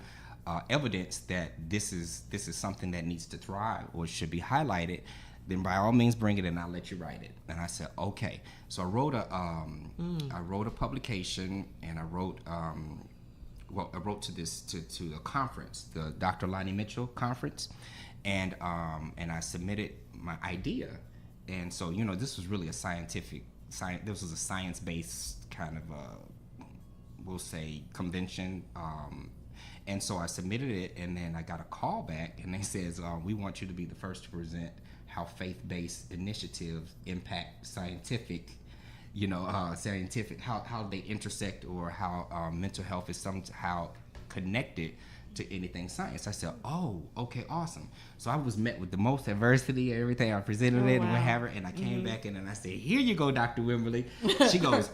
evidence that this is something that needs to thrive or should be highlighted, then by all means bring it and I'll let you write it. And I said, okay. So I wrote a publication, and I wrote to a conference, the Dr. Lonnie Mitchell conference, and I submitted my idea, And so, this was really a this was a science-based kind of, we'll say, convention. And so I submitted it, and then I got a call back, and they says, we want you to be the first to present how faith-based initiatives impact scientific, how they intersect, or how mental health is somehow connected to anything science. I said, oh, okay, awesome. So I was met with the most adversity, everything. I presented it and whatever, and I came back in and I said, here you go, Dr. Wimberly. She goes,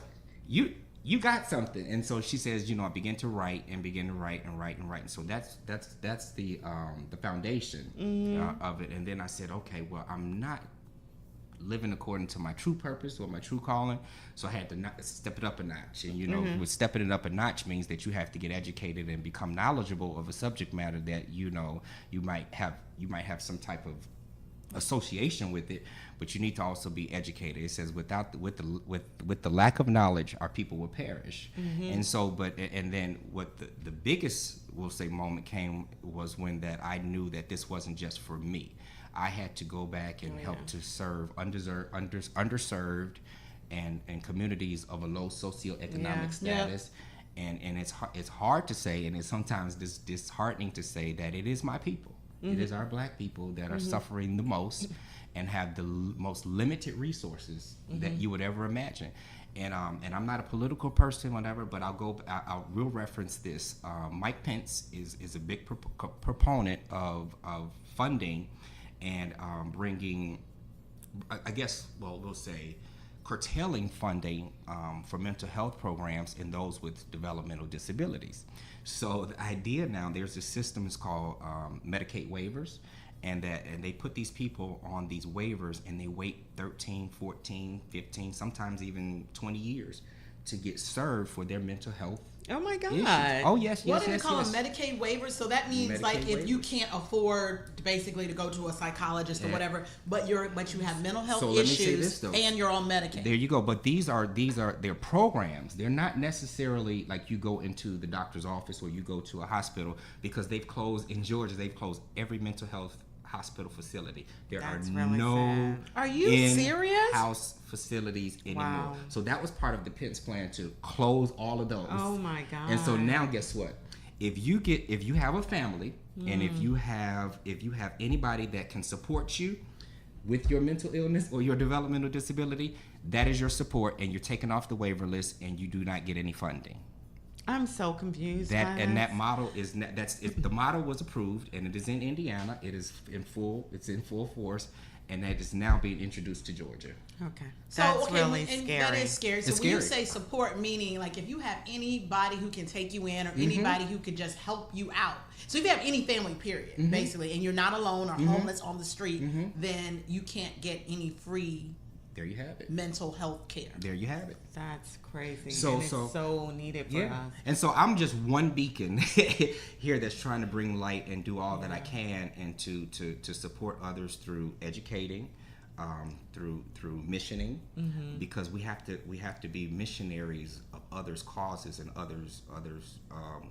you got something. And so she says, I began to write and write. And so that's the foundation of it. And then I said, okay, well, I'm not living according to my true purpose or my true calling, so I had to step it up a notch. And with stepping it up a notch means that you have to get educated and become knowledgeable of a subject matter that you might have some type of association with it, but you need to also be educated. It says with the lack of knowledge, our people will perish. And so, and then what the biggest, we'll say, moment came was when that I knew that this wasn't just for me. I had to go back and help to serve underserved and communities of a low socioeconomic status. And it's hard to say, and it's sometimes disheartening to say that it is my people. It is our Black people that are suffering the most and have the most limited resources that you would ever imagine. And I'm not a political person, whatever, but I'll real reference this. Mike Pence is a big proponent of funding and bringing, I guess, we'll say, curtailing funding for mental health programs in those with developmental disabilities. So the idea now, there's a system, it's called Medicaid waivers, and they put these people on these waivers, and they wait 13, 14, 15, sometimes even 20 years to get served for their mental health.
Oh my God!
Issues. Oh yes,
What do they call them? Medicaid waivers? So that means
Medicaid
like if you
waivers.
can't afford basically to go to a psychologist or whatever, but you have mental health
So let me say
issues
this, though.
and you're on Medicaid.
There you go. But they're programs. They're not necessarily like you go into the doctor's office or you go to a hospital, because they've closed in Georgia. They've closed every mental health hospital facility. There
That's
are
really
no
sad.
Are you serious?
house facilities anymore.
Wow.
So that was part of the Pence plan, to close all of those.
Oh my God!
And so now, guess what? If you have a family, and if you have anybody that can support you with your mental illness or your developmental disability, that is your support, and you're taken off the waiver list, and you do not get any funding.
I'm so confused.
That model is the model was approved, and it is in Indiana. It is in full force, and that is now being introduced to Georgia.
Okay. That's really
and
scary.
That is scary. So
It's
when you
scary.
say support, meaning like if you have anybody who can take you in or anybody who could just help you out. So if you have any family, period, basically, and you're not alone or homeless on the street, then you can't get any free
There you have it.
mental health care.
There you have it.
That's crazy.
So-
and it's
so-
so needed for us.
And so I'm just one beacon here that's trying to bring light and do all that I can, and to support others through educating, through missioning, because we have to be missionaries of others' causes and others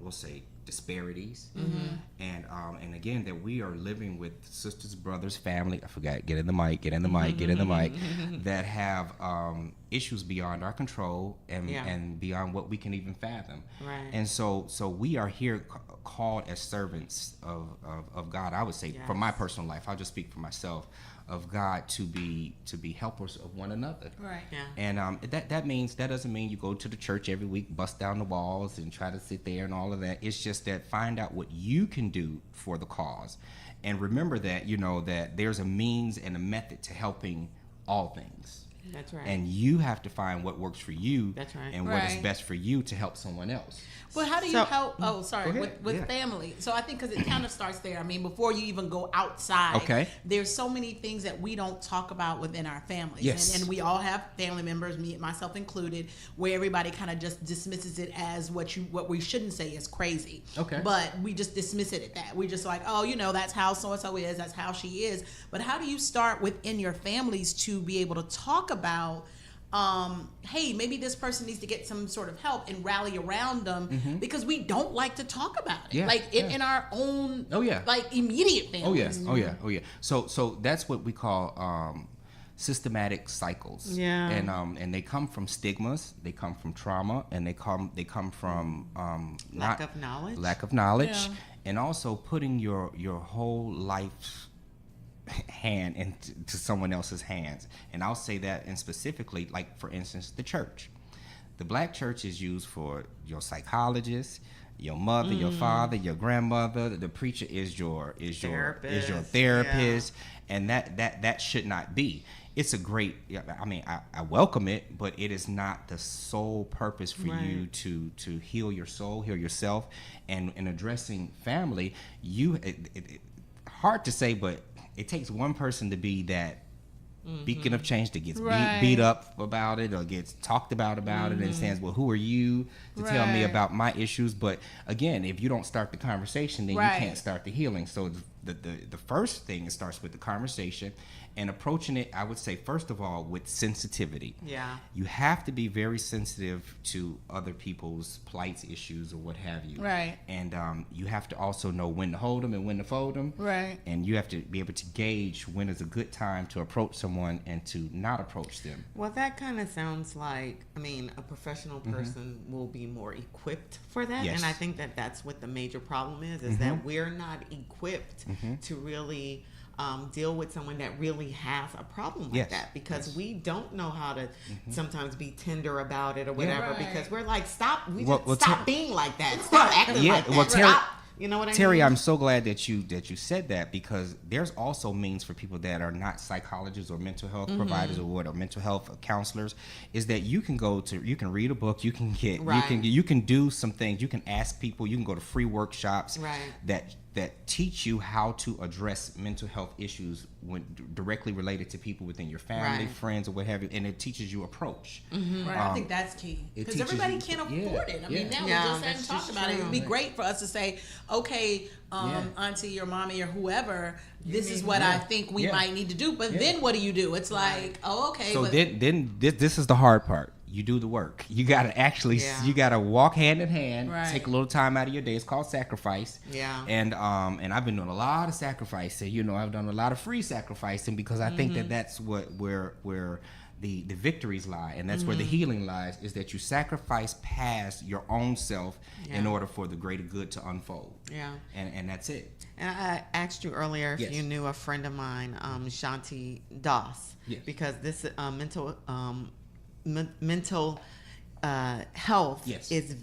we'll say disparities, and again that we are living with sisters, brothers, family. I forgot, get in the mic, that have issues beyond our control and beyond what we can even fathom.
Right.
And so we are here called as servants of God. I would say, from my personal life, I'll just speak for myself, of God, to be helpers of one another.
Right.
Yeah.
And that doesn't mean you go to the church every week, bust down the walls, and try to sit there and all of that. It's just that find out what you can do for the cause, and remember that that there's a means and a method to helping all things.
That's right.
And you have to find what works for you.
That's right.
And what is
Right.
best for you to help someone else.
But how do you
So-
help? Oh, sorry,
Go ahead.
with
Yeah.
family. So I think because it kind of starts there. I mean, before you even go outside,
Okay.
there's so many things that we don't talk about within our families.
Yes.
And we all have family members, myself included, where everybody kind of just dismisses it as what we shouldn't say is crazy.
Okay.
But we just dismiss it at that. We just like, oh, that's how so and so is. That's how she is. But how do you start within your families to be able to talk about? Hey, maybe this person needs to get some sort of help, and rally around them, because we don't like to talk about it.
Yeah,
Like
yeah.
in our own
Oh, yeah.
like immediate families.
Oh yeah. So that's what we call systematic cycles.
Yeah.
And they come from stigmas, they come from trauma, and they come from
Lack of knowledge.
lack of knowledge,
Yeah.
and also putting your whole life hand into someone else's hands. And I'll say that, and specifically, like for instance, the church. The black church is used for your psychologist, your mother, your father, your grandmother. The preacher is your
Therapist,
therapist, and that should not be. It's a great. I mean, I welcome it, but it is not the sole purpose for you to heal your soul, heal yourself, and in addressing family, hard to say, but it takes one person to be that beacon of change that gets
Right.
beat up about it or gets talked about it and says, well, who are you to tell me
Right.
about my issues? But again, if you don't start the conversation, then
Right.
you can't start the healing. So the first thing, it starts with the conversation and approaching it, I would say, first of all, with sensitivity.
Yeah.
You have to be very sensitive to other people's plights, issues, or what have you.
Right.
And you have to also know when to hold them and when to fold them.
Right.
And you have to be able to gauge when is a good time to approach someone and to not approach them.
Well, that kind of sounds like, I mean, a professional person will be more equipped for that.
Yes.
And I think that that's what the major problem is that we're not equipped to really deal with someone that really has a problem like
Yes.
that, because
Yes.
we don't know how to sometimes be tender about it or whatever,
Right.
because we're like, stop,
Well,
stop being like that. Stop acting
Yeah,
like that.
well, Terry-
Stop. You know what I
Terry,
mean?
I'm so glad that you said that, because there's also means for people that are not psychologists or mental health providers or mental health counselors, is that you can read a book, you can
Right.
you can do some things, you can ask people, you can go to free workshops
Right.
that teach you how to address mental health issues when directly related to people within your family,
Right.
friends, or what have you, and it teaches you approach.
Right, I think that's key,
it
because
teaches
everybody
you-
can't
yeah,
afford it. I mean,
yeah.
now
Yeah,
we just
that's
haven't talked
just
about it. It would be
true.
great for us to say, okay,
Yeah.
auntie or mommy or whoever, this is
need
what I
help.
think we
Yeah.
might need to do. But
Yeah.
then what do? It's like, oh, okay.
So
but
then this is the hard part. You do the work. You gotta actually
Yeah.
you gotta walk hand in hand.
Right.
Take a little time out of your day. It's called sacrifice.
Yeah.
And I've been doing a lot of sacrificing. You know, I've done a lot of free sacrificing, because I think that that's where the victories lie, and that's where the healing lies. Is that you sacrifice past your own self in
Yeah.
order for the greater good to unfold.
Yeah.
And that's it.
And I asked you earlier if
Yes.
you knew a friend of mine, Shanti Das,
Yes.
because this mental health
Yes.
is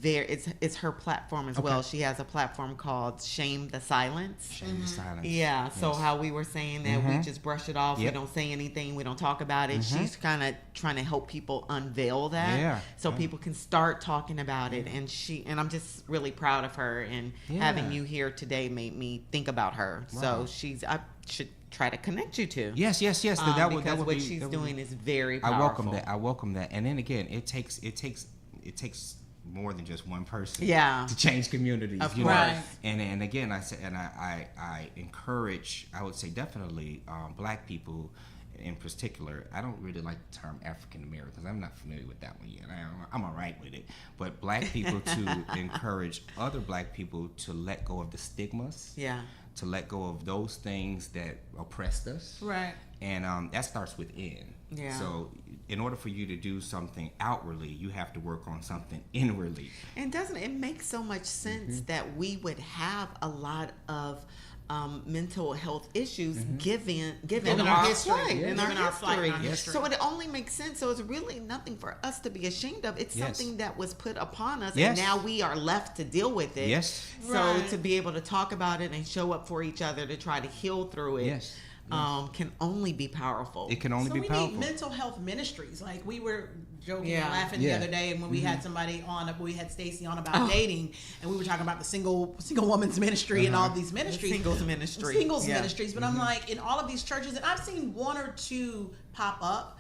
it's her platform as
Okay.
well. She has a platform called Shame the Silence.
Shame the silence.
Yeah, so
Yes.
how we were saying that we just brush it off, we
Yep.
don't say anything, we don't talk about it. She's kind of trying to help people unveil that,
Yeah,
so
yeah.
people can start talking about it. And I'm just really proud of her. And having
Yeah.
you here today made me think about her.
Wow.
So I should try to connect you to.
Yes. That would
Because
that would
what
be,
she's
that would be-
doing is very
I
powerful.
welcome that. And then again, it takes more than just one person.
Yeah.
To change communities.
Of
you know?
course.
And again, I encourage. I would say definitely Black people in particular. I don't really like the term African Americans. I'm not familiar with that one yet. I'm all right with it. But Black people to encourage other Black people to let go of the stigmas.
Yeah.
To let go of those things that oppressed us.
right.
And that starts within.
Yeah.
So in order for you to do something outwardly, you have to work on something inwardly.
And doesn't it make so much sense that we would have a lot of mental health issues given
our
our
history.
flight,
Yes.
in our
Given our flight and
history.
our history.
So it only makes sense. So it's really nothing for us to be ashamed of. It's
Yes.
something that was put upon us,
Yes.
and now we are left to deal with it.
Yes.
So
Right.
to be able to talk about it and show up for each other to try to heal through it,
Yes.
can only be powerful.
It can only
So
be
we
powerful.
need mental health ministries. Like we were joking
Yeah.
and laughing
Yeah.
the other day, and when we had somebody on, we had Stacy on about dating, and we were talking about the single woman's ministry and all these ministries,
singles ministry.
singles
Yeah.
ministries. But I'm like, in all of these churches, and I've seen one or two pop up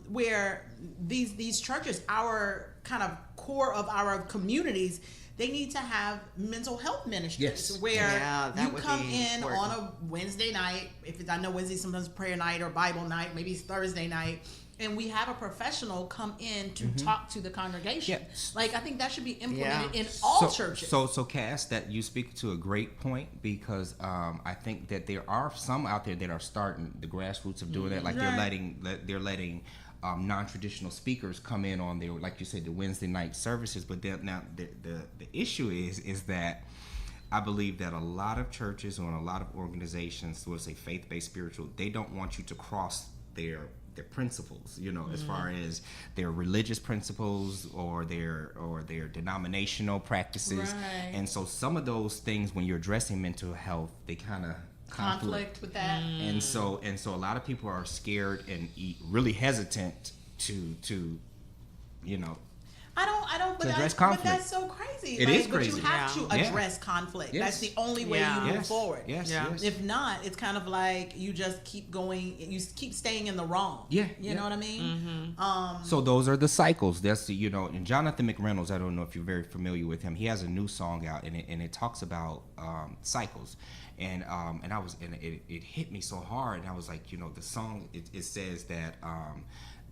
where these churches, our kind of core of our communities. They need to have mental health ministries
Yes.
where
Yeah, that
you
would
come
be
in
important.
on a Wednesday night. If it's, I know Wednesday sometimes prayer night or Bible night, maybe it's Thursday night, and we have a professional come in to talk to the congregation.
Yes.
Like, I think that should be implemented
Yeah.
in all churches.
So Cass, that you speak to a great point, because I think that there are some out there that are starting the grassroots of doing that. Like they're letting non-traditional speakers come in on their, like you said, the Wednesday night services. But then now the issue is that I believe that a lot of churches or a lot of organizations, we'll say faith-based spiritual, they don't want you to cross their principles, as far as their religious principles or their denominational practices.
Right.
And so some of those things, when you're addressing mental health, they kind of
conflict with that.
and so a lot of people are scared and really hesitant to
I don't, but
address
but
conflict.
that's so crazy.
It is
But
crazy.
you have
Yeah.
to
Yeah.
address conflict.
Yes.
That's the only way
Yeah.
you move forward.
Yes.
Yeah.
Yes.
If not, it's kind of like you just keep going, you keep staying in the wrong.
Yeah,
You
yeah.
know what I mean?
So those are the cycles. That's and Jonathan McReynolds, I don't know if you're very familiar with him. He has a new song out, and it talks about cycles, and it hit me so hard. And I was like, the song it says that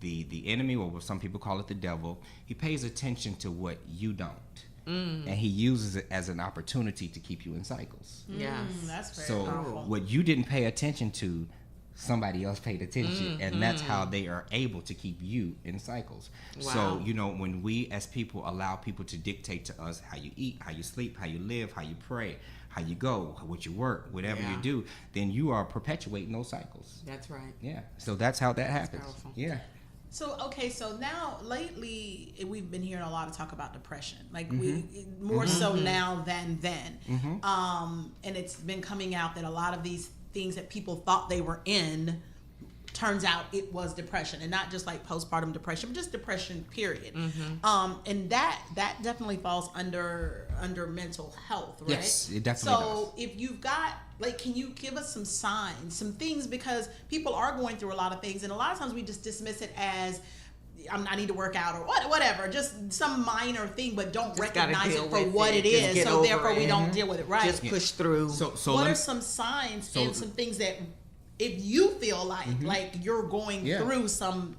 the enemy, or what some people call it the devil, he pays attention to what you don't, and he uses it as an opportunity to keep you in cycles.
Yes.
That's very
So
powerful.
what you didn't pay attention to, somebody else paid attention, and that's how they are able to keep you in cycles.
Wow.
So when we as people allow people to dictate to us how you eat, how you sleep, how you live, how you pray, how you go, what you work, whatever
Yeah.
you do, then you are perpetuating those cycles.
That's right.
Yeah. So that's how that happens.
powerful.
Yeah.
So now lately we've been hearing a lot of talk about depression, like we more so now than then, and it's been coming out that a lot of these things that people thought they were in, turns out it was depression, and not just like postpartum depression, but just depression period. And that definitely falls under mental health, right?
Yes, it definitely
So if you've got, like, can you give us some signs, some things, because people are going through a lot of things, and a lot of times we just dismiss it as I need to work out or whatever, just some minor thing, but don't
Just gotta
recognize
deal
it for
with
what
it.
it
Just
is.
get
So
over
therefore, we
it.
don't deal with it right.
Just push through.
So
What
let
are
me-
some signs
so-
and some things that, if you feel like you're going
Yeah.
through some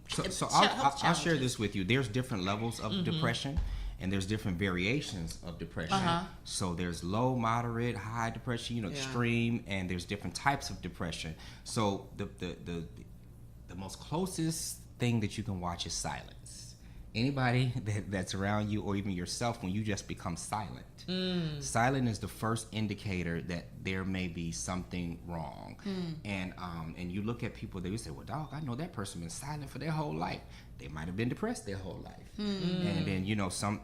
So
health
I'll share
challenges?
this with you. There's different levels of depression, and there's different variations of depression. So there's low, moderate, high depression, extreme, and there's different types of depression. So the most closest thing that you can watch is silence. Anybody that's around you, or even yourself, when you just become silent. Silent is the first indicator that there may be something wrong. And you look at people, they say, well, dog, I know that person been silent for their whole life. They might have been depressed their whole life. And then some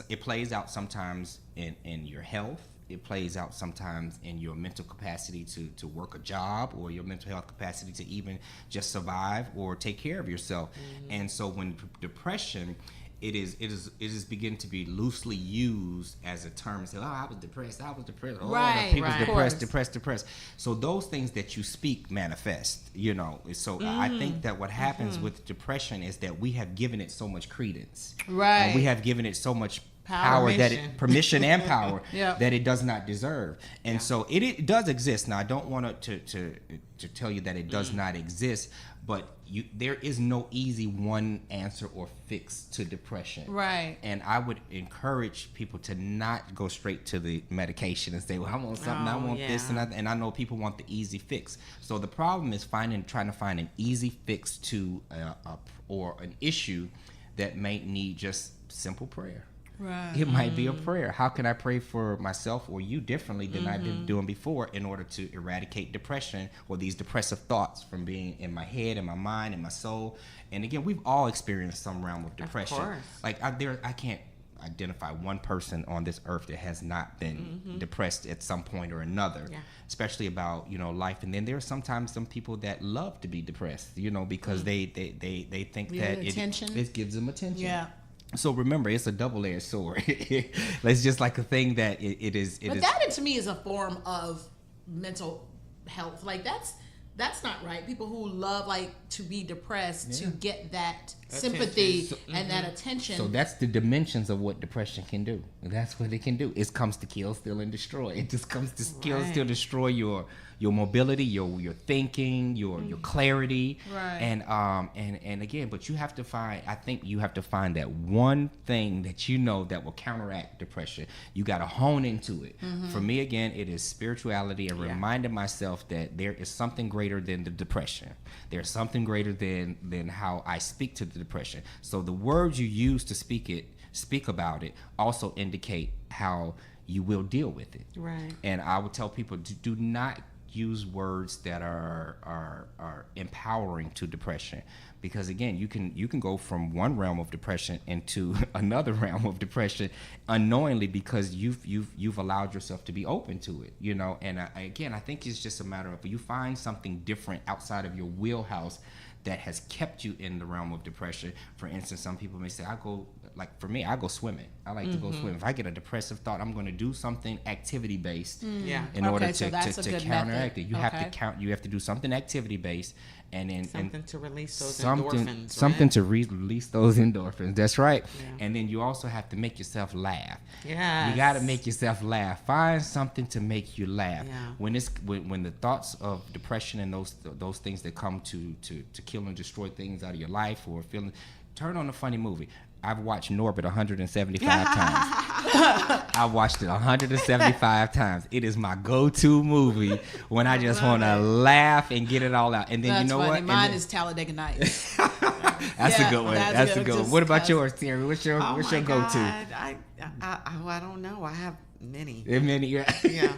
it plays out sometimes in your health. It plays out sometimes in your mental capacity to work a job, or your mental health capacity to even just survive or take care of yourself. And so when depression, it is beginning to be loosely used as a term. Say, oh, I was depressed. Oh,
Right,
people's
right.
depressed. So those things that you speak manifest, So I think that what happens with depression is that we have given it so much credence.
Right.
We have given it so much power that it permission and power
Yep.
that it does not deserve. And so it does exist. Now I don't want to tell you that it does not exist, but there is no easy one answer or fix to depression.
Right.
And I would encourage people to not go straight to the medication and say, well, I want something, I want this and that. And I know people want the easy fix. So the problem is trying to find an easy fix to or an issue that may need just simple prayer.
Right.
It might be a prayer. How can I pray for myself or you differently than I've been doing before in order to eradicate depression or these depressive thoughts from being in my head, in my mind, in my soul? And again, we've all experienced some realm of depression.
course.
Like I can't identify one person on this earth that has not been depressed at some point or another, especially about life. And then there are sometimes some people that love to be depressed, because they think
Yeah,
that
attention.
it gives them attention.
Yeah.
So remember, it's a double-edged sword. It's just like a thing that it is.
But that to me is a form of mental health. Like that's not right. People who love to be depressed to get that sympathy and that attention.
So that's the dimensions of what depression can do. That's what it can do. It comes to kill, steal, and destroy. It just comes to kill, steal, destroy your mobility, your thinking, your clarity,
Right.
And again, but you have to find. I think you have to find that one thing that you know that will counteract depression. You got to hone into it. For me, again, it is spirituality and reminding myself that there is something greater than the depression. There's something greater than how I speak to the depression. So the words you use to speak about it also indicate how you will deal with it.
Right.
And I would tell people to do not use words that are empowering to depression, because again, you can go from one realm of depression into another realm of depression unknowingly, because you've allowed yourself to be open to it, you know. And I think it's just a matter of you find something different outside of your wheelhouse that has kept you in the realm of depression. For instance, some people may say, for me, I go swimming. I like to go swim. If I get a depressive thought, I'm going to do something activity based
Yeah.
in order
so that's a
to
good
counteract
method.
it. You have to do something activity based, and then
Something to release those
something
endorphins.
something
right?
to release those endorphins. That's right.
Yeah.
And then you also have to make yourself laugh.
Yes.
You got to make yourself laugh. Find something to make you laugh.
Yeah.
When the thoughts of depression and those things that come to kill and destroy things out of your life or feeling, turn on a funny movie. I've watched Norbit 175 times. I've watched it 175 times. It is my go-to movie when I just want to laugh and get it all out. And then
That's
you know
funny.
what?
Mine
And
is Talladega Nights.
that's
Yeah,
a good one.
that's
That's a
good.
good one.
Just
What about
'cause-
yours, Terry? What's your
Oh my
go-to?
God. I don't know. I have many.
Yeah.
Yeah.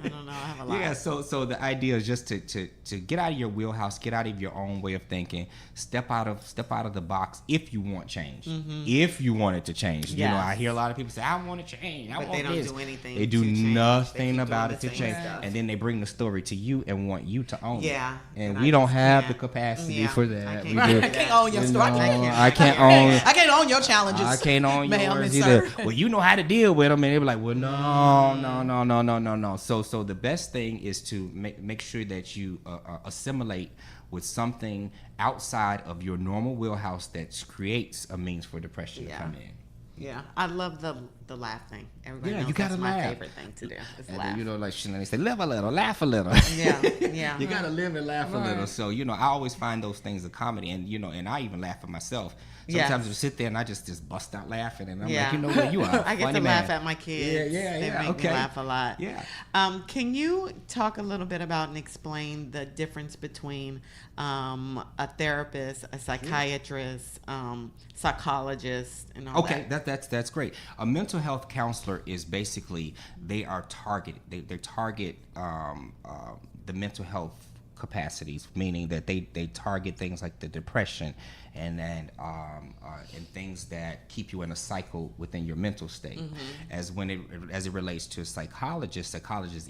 I don't know. I have a lot.
Yeah, so the idea is just to get out of your wheelhouse, get out of your own way of thinking, step out of the box if you want change. If you want it to change. You know,
Yes.
I hear a lot of people say, I want to change. I
But
want
they don't
this.
do anything
They do
to change. They
nothing
keep
about
doing
it to
the same
change.
stuff.
And then they bring the story to you and want you to own
Yeah.
it. And
And
we
I
don't
just
have the
can't.
capacity
Yeah,
for
I
that.
can't
We
do
Right,
do-
I can't own your
you
story.
know,
I
I can't own
I can't own your challenges.
I can't own
ma'am
yours
and
either.
sir.
Well, you know how to deal with them, and they be like, "Well, no." So the best thing is to make sure that you assimilate with something outside of your normal wheelhouse that creates a means for depression to
Yeah.
come in.
Yeah. I love the laugh thing. Everybody
Yeah,
knows
you
that's
gotta
my
laugh.
favorite thing to do. Is
And
laugh.
then, you know, like Shannon, they say, live a little, laugh a little.
Yeah. Yeah.
You gotta live and laugh a little.
Right.
So, you know, I always find those things a comedy, and you know, and I even laugh at myself.
Yes.
Sometimes I sit there and I just bust out laughing, and I'm
Yeah.
like, you know what, you are a
I get
funny
to
man.
laugh at my kids.
Yeah,
They make
okay.
me laugh a lot.
Yeah.
Can you talk a little bit about and explain the difference between a therapist, a psychiatrist, psychologist, and all
Okay,
that?
that's great. A mental health counselor is basically they are targeted. They target the mental health capacities, meaning that they target things like the depression and things that keep you in a cycle within your mental state. As it relates to a psychologist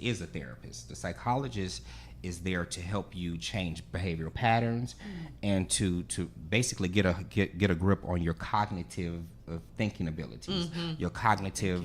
is a therapist. The psychologist is there to help you change behavioral patterns and to basically get a grip on your cognitive thinking abilities, your cognitive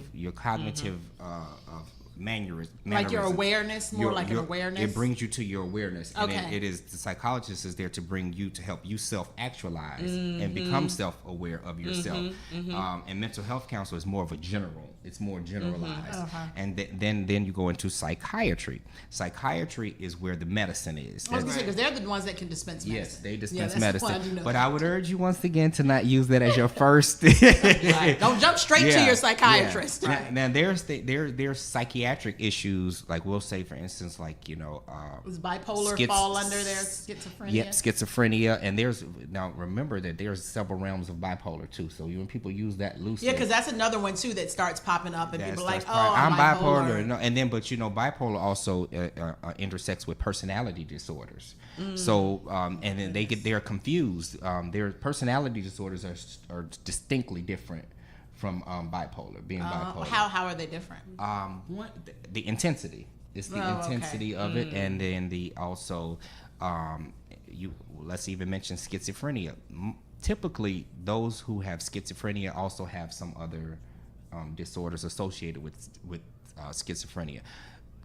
Like your
mannerisms.
awareness, more like an awareness.
It brings you to your awareness, and
Okay.
it is the psychologist is there to bring you to help you self-actualize and become self-aware of yourself. And mental health counselor is more of a general. It's more generalized. And then you go into psychiatry. Psychiatry is where the medicine is.
I was gonna say, because they're the ones that can dispense medicine.
Yes, they
Yeah,
dispense
that's why I do
medicine.
know
But
that.
I would urge you once again to not use that as your first.
Right. Don't jump straight to
Yeah,
your psychiatrist.
yeah. Now there's psychiatric issues, like we'll say, for instance, like, you know,
Does bipolar
Schiz-
fall under their schizophrenia?
Yep, schizophrenia, and now remember that there's several realms of bipolar too. So when people use that loosely,
Yeah, because that's another one too that starts popping up, and
that
people are like,
starts
"Oh,
I'm
bipolar."
No, and then but you know, bipolar also intersects with personality disorders. So and then they're confused. Their personality disorders are distinctly different from bipolar. Being bipolar.
How are they different?
The intensity. It's the
Oh, okay.
intensity of it, and then the also let's even mention schizophrenia. Typically, those who have schizophrenia also have some other disorders associated with schizophrenia.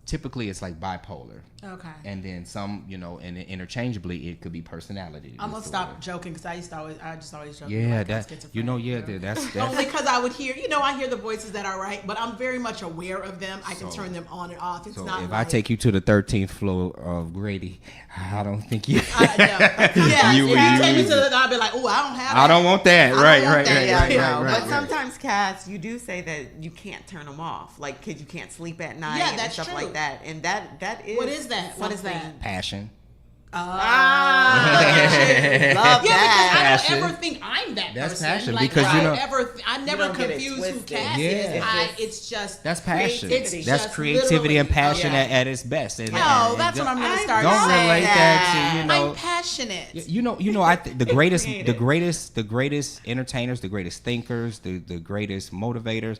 typically it's like bipolar.
Okay.
And then some, and interchangeably it could be personality.
I'm gonna
disorder.
stop joking because I just always joke.
Yeah,
like, I'm
that
schizophrenic,
that's
only because I would hear, I hear the voices that are right, but I'm very much aware of them. I can
So-
turn them on and off. It's
So
not
if
like,
I take you to the 13th floor of Grady, I don't think you.
yeah,
You-
if you
you-
take me to the, I'll be like, oh, I don't have.
I don't want that.
I don't
Right,
want
right,
that.
right,
Yeah,
right,
yeah.
right, right,
But
right.
sometimes, Cass, you do say that you can't turn them off, like because you can't sleep at night
Yeah,
and
that's
stuff
true.
like that. And that is
What is that? What is
something-
that?
Passion.
Ah, love
Yeah,
that.
because I
Passion.
don't ever think I'm that
That's
person.
passion,
like,
because,
I never
don't get it
confuse who
twisted.
Cass
Yeah.
is. It's just
That's passion.
It's
That's
just
creativity and
literally-
passion
yeah.
at its best. And,
No,
and
that's what I'm gonna start
Don't
saying.
relate that to
I'm passionate.
I think the greatest,
Creative.
the greatest entertainers, the greatest thinkers, the greatest motivators,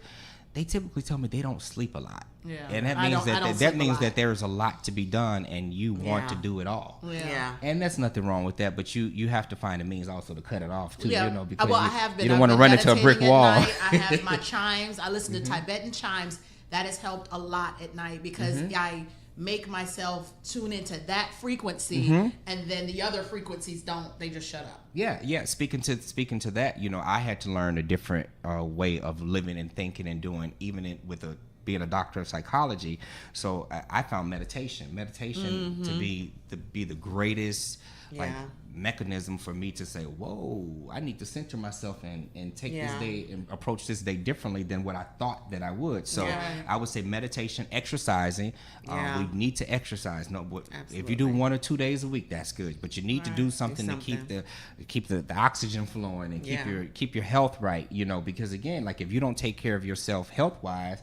they typically tell me they don't sleep a lot.
Yeah.
And that
I
means
don't
that
sleep a
means
lot.
that there's a lot to be done, and you want to
Yeah.
do it all.
Yeah.
And that's nothing wrong with that, but you have to find a means also to cut it off too.
Yeah.
Because
well, I
you,
have been.
you don't
I've
want to
been
run into a brick
meditating at
wall.
night. I have my chimes. I listen to Tibetan chimes. That has helped a lot at night because I make myself tune into that frequency, and then the other frequencies don't. They just shut up.
Yeah. Speaking to that, I had to learn a different way of living and thinking and doing, even being a doctor of psychology. So I found meditation to be the greatest like
Yeah.
mechanism for me to say, whoa, I need to center myself and take this
Yeah.
day and approach this day differently than what I thought that I would. So
Yeah.
I would say meditation, exercising.
Yeah.
We need to exercise. No, if
Absolutely.
you do 1 or 2 days a week, that's good. But you need to do something to keep the oxygen flowing and keep your health right. Because again, like if you don't take care of yourself health wise,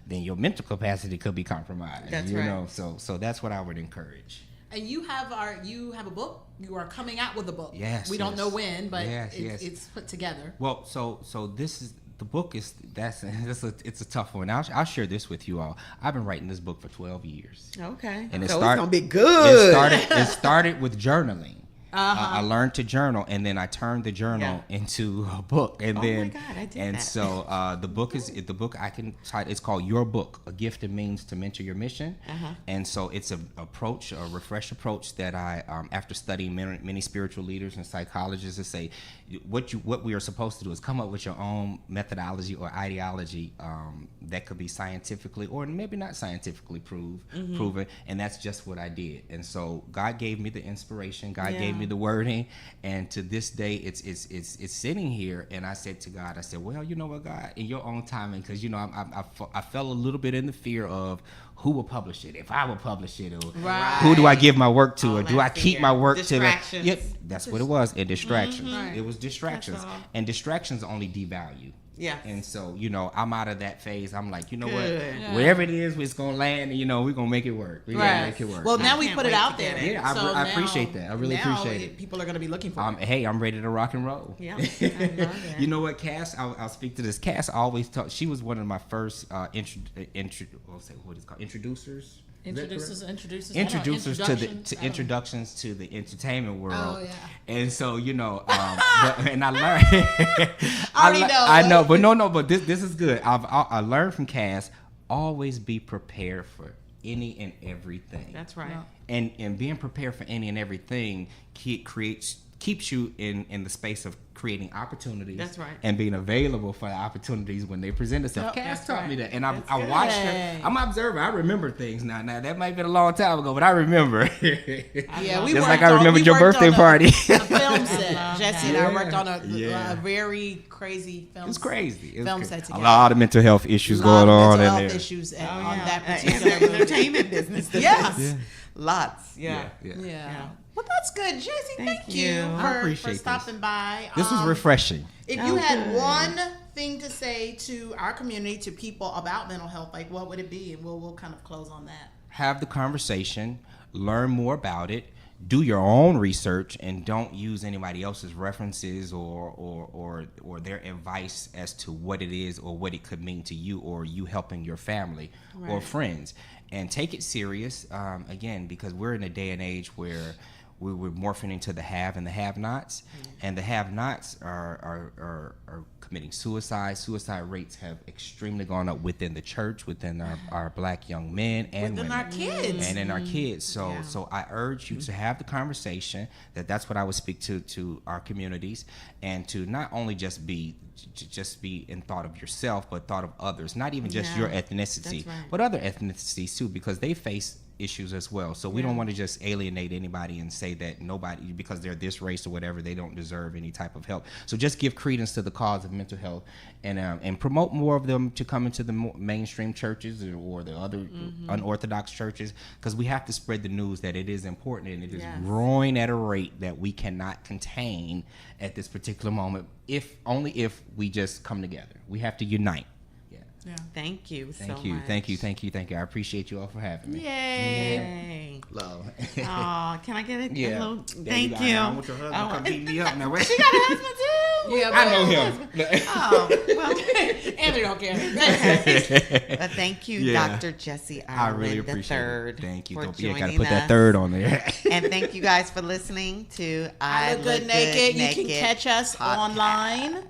then your mental capacity could be compromised.
That's
you
right.
know, so that's what I would encourage.
And you have a book. You are coming out with a book.
Yes,
We don't
yes.
know when, but
Yes, yes.
it's put together.
Well, so this is the book is it's a tough one. I'll share this with you all. I've been writing this book for 12 years.
Okay.
And
so it's gonna be good.
It started with journaling.
Uh-huh.
I learned to journal, and then I turned the journal into a book. And
Oh my
then,
God, I did
and
that.
so the book I can title. It's called Your Book: A Gift and Means to Mentor Your Mission. And so it's a refresh approach that I, after studying many spiritual leaders and psychologists, that say what we are supposed to do is come up with your own methodology or ideology that could be scientifically or maybe not scientifically proven, and that's just what I did. And so God gave me the inspiration. God gave me the wording, and to this day it's sitting here. And I said to God, I said, well, you know what, God, in your own timing, because I fell a little bit in the fear of who will publish it, if I will publish it, or
Right.
who do I give my work to,
All
or do
that
I keep
fear.
my work to the
Distractions.
Yep, that's what it was. And distractions.
Right.
It was distractions.
That's all.
And distractions only devalue.
Yeah.
And so, I'm out of that phase. I'm like, you know
Good.
what?
Yeah.
Wherever it is, it's gonna land. We're gonna make it work. We're gonna make it work.
Well, now we
can't
put it
wait
out
to get
there.
it.
Yeah,
So
I
now-
appreciate that. I really
now
appreciate it.
People are going to be looking for it.
Hey, I'm ready to rock and roll.
Yeah. I love that.
You know what, Cass? I'll speak to this. Cass always taught. She was one of my first introducers.
Introduces
Introductions to the entertainment world.
Oh, yeah.
And so and I learned.
already know.
I know, but this is good. I learned from Cass. Always be prepared for any and everything.
That's right.
Yeah.
And being prepared for any and everything keeps you in the space of creating opportunities.
That's right.
And being available for the opportunities when they present themselves.
Yep,
Cass
that's
taught
right.
me that, and I
good.
watched her. I'm an observer. I remember things now. Now that might have been a long time ago, but I remember.
Yeah, we
Just
worked
like I
on-
remembered
we
your
worked
birthday
on
party.
A film set.
love
Jesse
that.
and I worked on
Yeah.
a very crazy film.
It's crazy. It was
Film
crazy.
set
A
together.
lot of mental health issues
A lot
going
of
on
mental
in
health
there.
issues
Oh,
on
yeah.
that
In
particular
the
movie.
entertainment business.
Yes.
Yeah.
Lots. Yeah.
Yeah.
Yeah. Well, that's good, Jesse. Thank
Thank
you
you.
for,
I appreciate this.
stopping by.
This was refreshing.
If you had one thing to say to our community, to people about mental health, like what would it be? And we'll kind of close on that.
Have the conversation, learn more about it, do your own research, and don't use anybody else's references or their advice as to what it is or what it could mean to you or you helping your family or friends. And take it serious, again, because we're in a day and age where we're morphing into the have and the have-nots, and the have-nots are are committing suicide. Suicide rates have extremely gone up within the church, within our black young men and
Within
women.
our kids.
And in our kids. So
Yeah.
so I urge you to have the conversation. That's what I would speak to our communities, and to not only just be in thought of yourself, but thought of others, not even just
Yeah,
your ethnicity,
that's right.
but other ethnicities too, because they face issues as well. So we don't want to just alienate anybody and say that nobody, because they're this race or whatever, they don't deserve any type of help. So just give credence to the cause of mental health, and promote more of them to come into the mainstream churches or the other unorthodox churches, because we have to spread the news that it is important, and it is
Yes.
growing at a rate that we cannot contain at this particular moment, only if we just come together. We have to unite.
Yeah.
Thank you
Thank
so
you,
much.
thank you. I appreciate you all for having me.
Yay.
Yay.
Love.
Oh, can I get a
Yeah.
little
There
thank
go.
you?
I want your husband to come beat me up now.
She got a husband too?
Yeah,
I know him.
Oh, well,
Anthony don't care.
thank you,
Yeah.
Dr. Jesse
I
Ireland
really
the
appreciate
third.
it. Thank you.
For
Don't, yeah,
joining
gotta put that
us.
third on there.
And thank you guys for listening to
I Look Good Naked. You can
Naked
catch us
podcast.
online.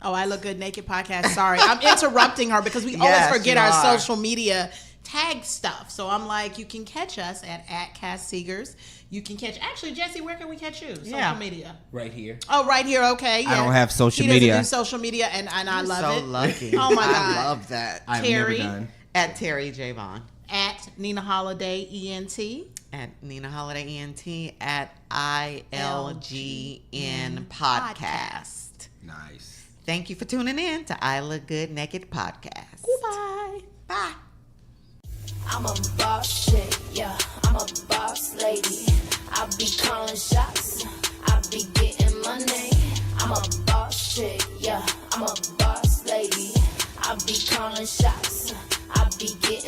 Oh, I Look Good Naked podcast. Sorry, I'm interrupting her because we
Yes,
always forget
you
our
are.
social media tag stuff. So I'm like, you can catch us at Cass Seegers. You can catch, actually, Jesse, where can we catch you? Social
Yeah.
media.
Right here.
Oh, right here. Okay.
I don't have social
he doesn't
media.
do social media, and I love
so
it.
lucky.
Oh, my
I
God.
love that.
I've
Terry.
never done.
At Terry J. Vaughn.
At Nina Holiday ENT.
At Nina Holiday ENT. At ILGN Podcast.
Nice.
Thank you for tuning in to I Look Good Naked Podcast.
Goodbye.
Bye.
I'm a boss chick, yeah, I'm a boss lady. I be calling shots, I be getting money. I'm a boss chick, yeah, I'm a boss lady. I be calling shots, I be getting